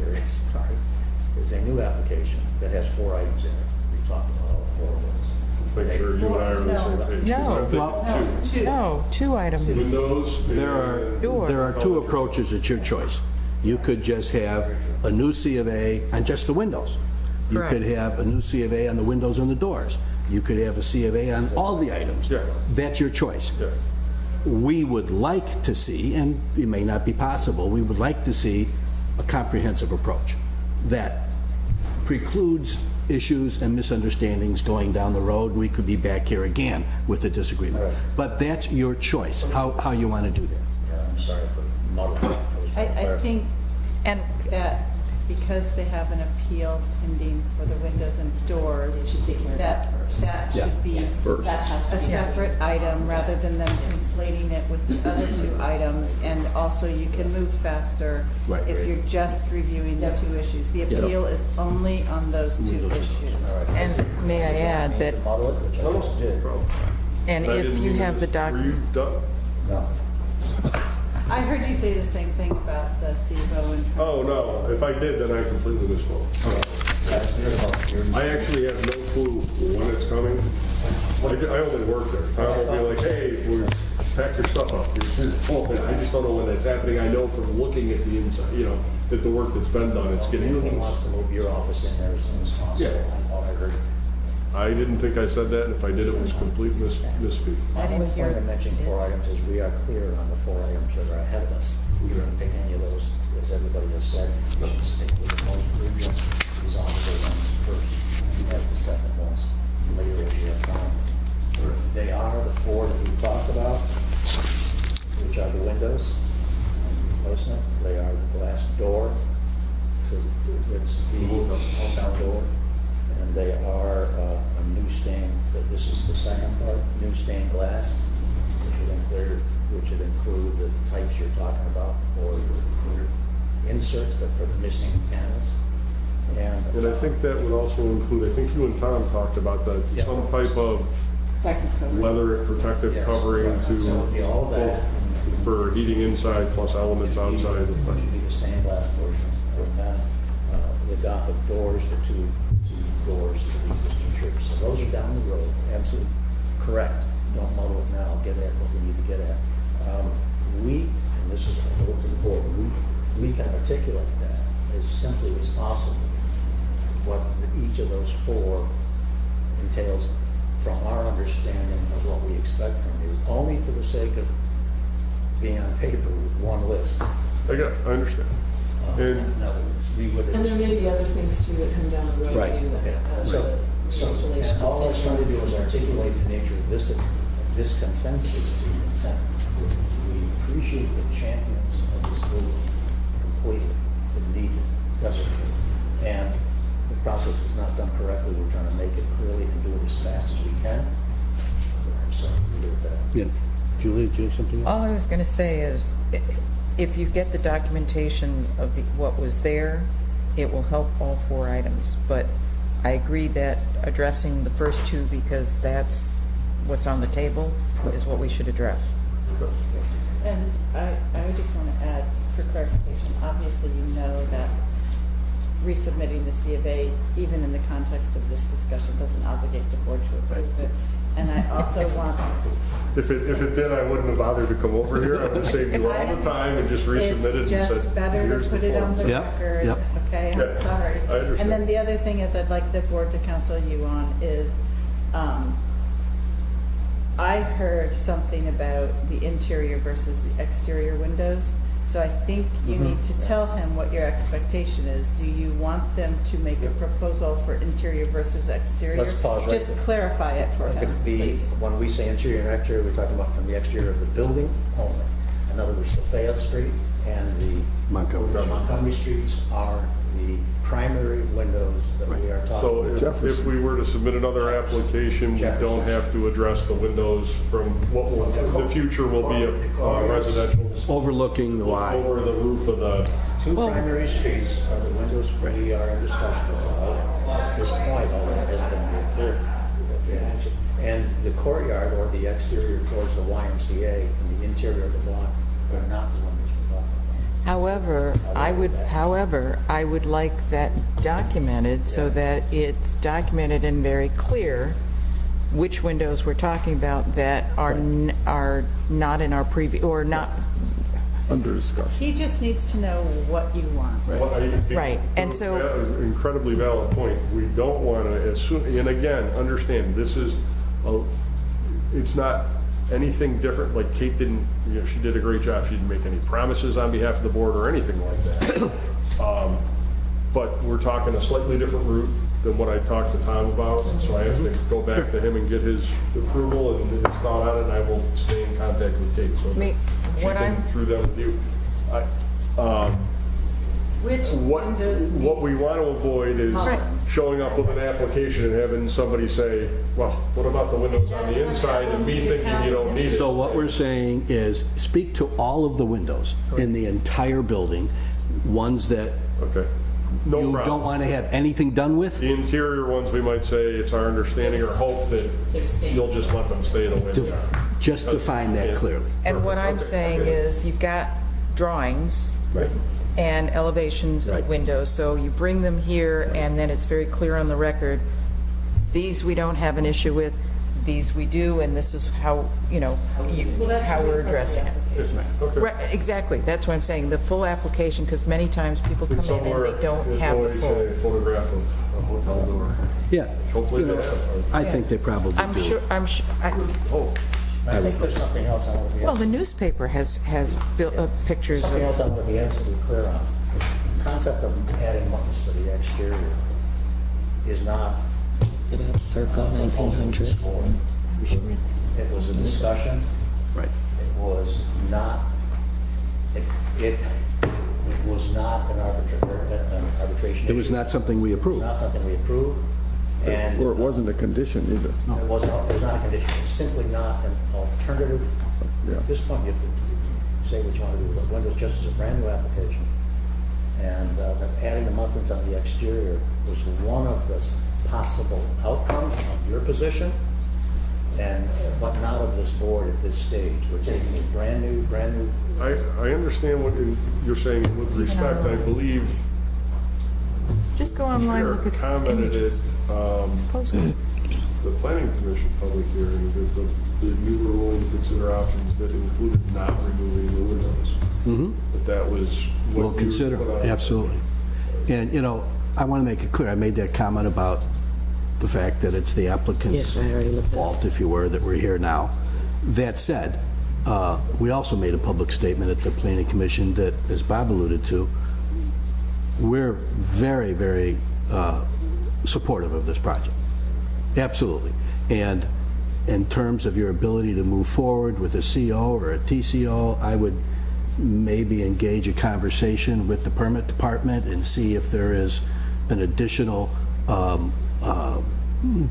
is a new application that has 4 items in it. We've talked about all 4 of those. Make sure you and I are on the same page. No. I'm thinking two. No, 2 items. Windows. There are 2 approaches. It's your choice. You could just have a new C of A on just the windows. You could Correct. have a new C of A on the windows and the doors. You could have a C of A on all the items. Yeah. That's your choice. Yeah. We would like to see, and it may not be possible, we would like to see a comprehensive approach that precludes issues and misunderstandings going down the road. We could be back here again with a disagreement. Right. But that's your choice, how you want to do that. Yeah, I'm sorry for muddling. Was trying to I clarify. think And that because they have an appeal pending for the windows and doors. They should take care of that first. That Yeah. should be First. That has to a be. separate item rather than them conflating it with the other 2 items. And also you can move faster Right. if you're just reviewing the 2 issues. The appeal is only on those 2 issues. All right. And may I add that, To muddle it, which I just did. and I if didn't you mean have to- the Were you document, done? No. I heard you say the same thing about the CBO and. Oh, no. If I did, then I completely misspoke. I actually have no clue when it's coming. I only work there. Tom will be like, hey, pack your stuff up. I just don't know when that's happening. I know from looking at the inside, at the work that's been done, it's getting He wants close. to move your office in there as soon as possible. Yeah. I thought I heard. I didn't think I said that, and if I did, it was complete misspeak. I didn't hear. The only point of mentioning 4 items is we are clear on the 4 items that are ahead of us. We didn't pick any of those, as everybody has said. We should stick with the most urgent, resolvable ones first, and have the second ones later if you have time. They are the 4 that we've talked about, which are the windows replacement. They are the glass door, it's the hometown door. And they are a new stained, this is the second part, new stained glass, which would include the types you're talking about for your inserts that for the missing panels. And I think that would also include, I think you and Tom talked about that, Yeah. some type of leather protective Yes. covering to, So it'd be all that. for heating inside plus elements outside. Which would be the stained glass portion. And then the Gothic doors, the two doors to the existing church. So those are down the road, absolutely correct. Don't muddle it now, get at what we need to get at. And this is a little to the board, we can articulate that as simply as possible, what each of those 4 entails from our understanding of what we expect from you, only for the sake of being on paper with one list. I understand. And In other words, we would. And there may be other things too that come down the road. Right. too, Okay, that, so, the installation and all I of was trying to do is fittings. articulate the nature of this consensus to intent. We appreciate the champions of this movement completely, that needs it desperately. And the process was not done correctly, we're trying to make it clearly and do it as fast as we can. So, we do that. Yeah. Julie, do you have something? all I was going to say is, if you get the documentation of what was there, it will help all 4 items. But I agree that addressing the first 2, because that's what's on the table, is what we should address. And I just want to add for clarification, obviously you know that resubmitting the C of A, even in the context of this discussion, doesn't obligate the board to approve it. And I also want, If it did, I wouldn't have bothered to come over here. I would have saved you all the time and just resubmitted and it's said, just better here's to the put it on forms. the Yep, record. yep. Okay, Yeah, I'm sorry. I understand. And then the other thing is I'd like the board to counsel you on is, I heard something about the interior versus the exterior windows. So I think you need to tell him what your expectation is. Do you want them to make a proposal for interior versus exterior? Let's pause right Just there. clarify it for him, please. When we say interior and exterior, we're talking about from the exterior of the building only. In other words, the Fayette Street and the Montgomery Streets are the primary windows that we are talking So about. if we were to submit another application, we don't have to address the windows from what will, the future will be a residential Overlooking the Y. over the roof of the, Two primary streets are the windows we are in discussion about at this point, although it hasn't been made clear. And the courtyard or the exterior towards the YMCA and the interior of the block are not the windows we're talking about. However, I would like that documented so that it's documented and very clear which windows we're talking about that are not in our preview, or not, Under discussion. He just needs to know what you want. Right, and so- Incredibly valid point. We don't want to, as soon, and again, understand, this is, it's not anything different, like Kate didn't, she did a great job. She didn't make any promises on behalf of the board or anything like that. But we're talking a slightly different route than what I talked to Tom about, so I have to go back to him and get his approval and his thought on it, and I will stay in contact with Kate, so that she can, through them with you. Which windows need? What we want to avoid is showing up with an application and having somebody say, well, what about the windows on the inside, and me thinking you don't need it. So what we're saying is, speak to all of the windows in the entire building, ones that Okay. No you problem. don't want to have anything done with. The interior ones, we might say, it's our understanding or hope that They're staying. you'll just let them stay the way they are. Just define that clearly. and what I'm Okay, saying okay. is, you've got drawings Right. and elevations Right. of windows, so you bring them here, and then it's very clear on the record, these we don't have an issue with, these we do, and this is how, how we're addressing it. Okay. Right, exactly, that's what I'm saying, the full application, because many times people come in Somewhere and they don't there's have the always full. a photograph of a hotel door. Yeah. Hopefully they have. I think they probably I'm do. sure, I think there's something else I want to be, well, the newspaper has pictures something of, else I want to be absolutely clear on. The concept of adding buttons to the exterior is not Circa 1900. It was a discussion. Right. It was not, it was not an arbitration It was issue. not something we It was approved. not something we approved, and Or it wasn't a condition either. it was not a condition. It's simply not an alternative. Yeah. At this point, you have to say what you want to do with windows just as a brand-new application. And adding the muntins on the exterior was one of the possible outcomes of your position, but not of this board at this stage. We're taking a brand-new I understand what you're saying with respect. I believe just go online, Chair look at the commented images. it, It's posted. the planning commission public hearing, that you were willing to consider options that included not removing the windows. Mm-hmm. That was what We'll you consider, put on. absolutely. And, I want to make it clear, I made that comment about the fact that it's the applicant's Yes, I already looked at it. fault, if you were, that we're here now. That said, we also made a public statement at the Planning Commission that, as Bob alluded to, we're very, very supportive of this project. Absolutely. And in terms of your ability to move forward with a CO or a TCO, I would maybe engage a conversation with the permit department and see if there is an additional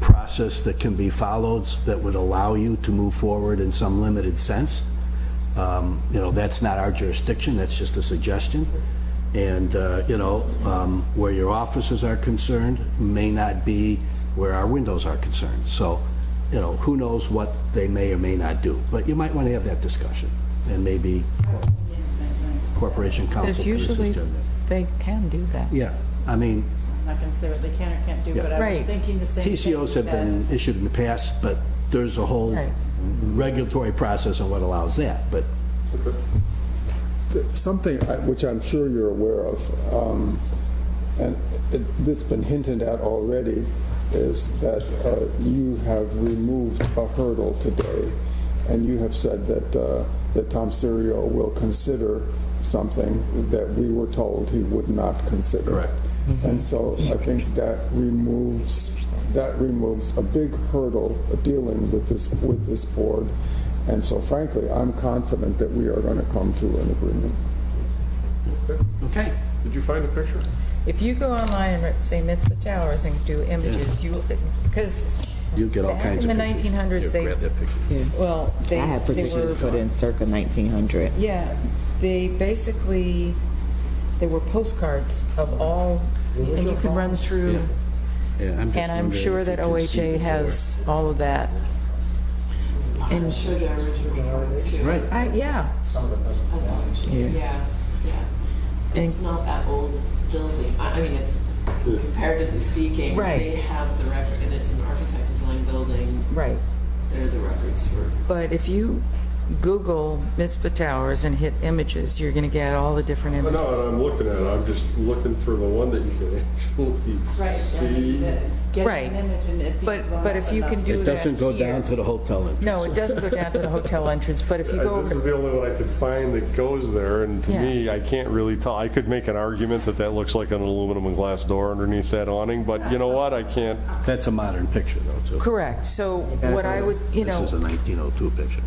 process that can be followed that would allow you to move forward in some limited sense. That's not our jurisdiction, that's just a suggestion. And, where your offices are concerned may not be where our windows are concerned. So, who knows what they may or may not do. But you might want to have that discussion, and maybe Corporation Council Because can usually assist you in that. they can do that. Yeah, I mean, I'm not going to say what they can or can't do, Yeah. but I was Right. thinking the same thing. TCOs have that- been issued in the past, but there's a whole Right. regulatory process on what allows that, but Something which I'm sure you're aware of, and it's been hinted at already, is that you have removed a hurdle today, and you have said that Tom Serio will consider something that we were told he would not consider. Correct. And so I think that removes a big hurdle dealing with this board. And so frankly, I'm confident that we are going to come to an agreement. okay. Did you find the picture? If you go online and say Mitzvah Towers and do images, because You get all back kinds of in the pictures. 1900s, they, Grab that picture. well, I they had pictures were, put in circa 1900. yeah, they basically, they were postcards of all, and you can run through, Yeah, I'm just and I'm wondering sure if you that can see OHA the has all of that. I'm sure there are original drawings too. board. Right. Yeah, Some of it doesn't. Of OHA. Yeah, yeah. It's not that old building. I mean, it's comparatively speaking. Right. They have the record, and it's an architect design building. right. They're the records for. But if you Google Mitzvah Towers and hit images, you're going to get all the different I know, and images. I'm looking at it, I'm just looking for the one that you can actually see. Right. But if you can do It that doesn't go here- down to the hotel entrance. No, it doesn't go down to the hotel entrance, but if you go This is over, the only one I could find that goes there, and to Yeah. me, I can't really tell. I could make an argument that that looks like an aluminum and glass door underneath that awning, but you know what, I can't. That's a modern picture, though, too. correct. So what I would, This is a 1902 picture,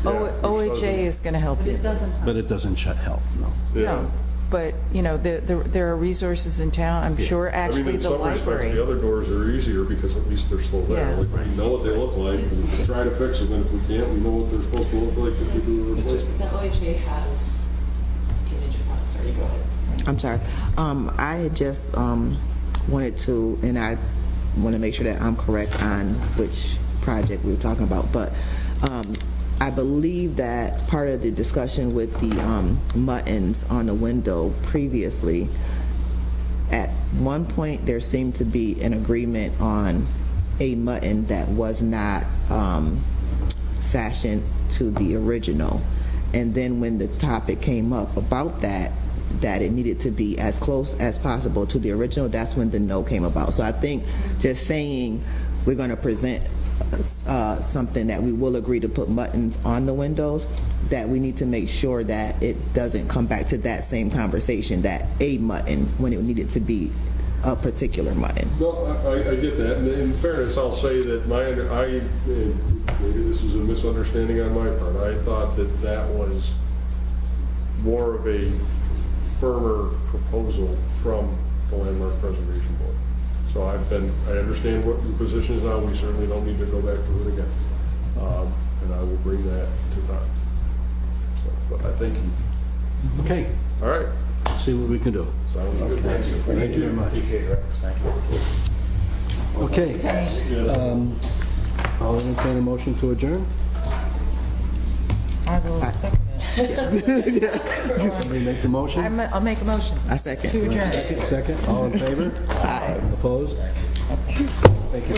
OHA is going to help you. It doesn't but it doesn't help, no. No, but, there are resources in town, I'm sure, I mean, actually, in the some respects, library. the other doors are easier because at least they're still there. Yeah. Like, we know what they look like, and we can try to fix them, and if we can't, we know what they're supposed to look like if we do a replacement. The OHA has image files. Sorry, go ahead. I'm sorry. I had just wanted to, and I want to make sure that I'm correct on which project we were talking about, but I believe that part of the discussion with the muttons on the window previously, at one point there seemed to be an agreement on a mutton that was not fashioned to the original. And then when the topic came up about that it needed to be as close as possible to the original, that's when the no came about. So I think just saying we're going to present something that we will agree to put buttons on the windows, that we need to make sure that it doesn't come back to that same conversation, that a mutton when it needed to be a particular mutton. No, I get that, and in fairness, I'll say that maybe this is a misunderstanding on my part. I thought that that was more of a firmer proposal from the Landmark Preservation Board. So I understand what your position is now. We certainly don't need to go back to it again. And I will bring that to time. So, but I thank you. Okay, All right. see what we can do. Sounds good. Thank you. Thank you very much. Appreciate your efforts, thank you. Okay. I'll entertain a motion to adjourn. I will second it. Somebody make the motion? I'll make a motion. I second. To adjourn. Second, all in favor? Aye. Opposed? Thank you.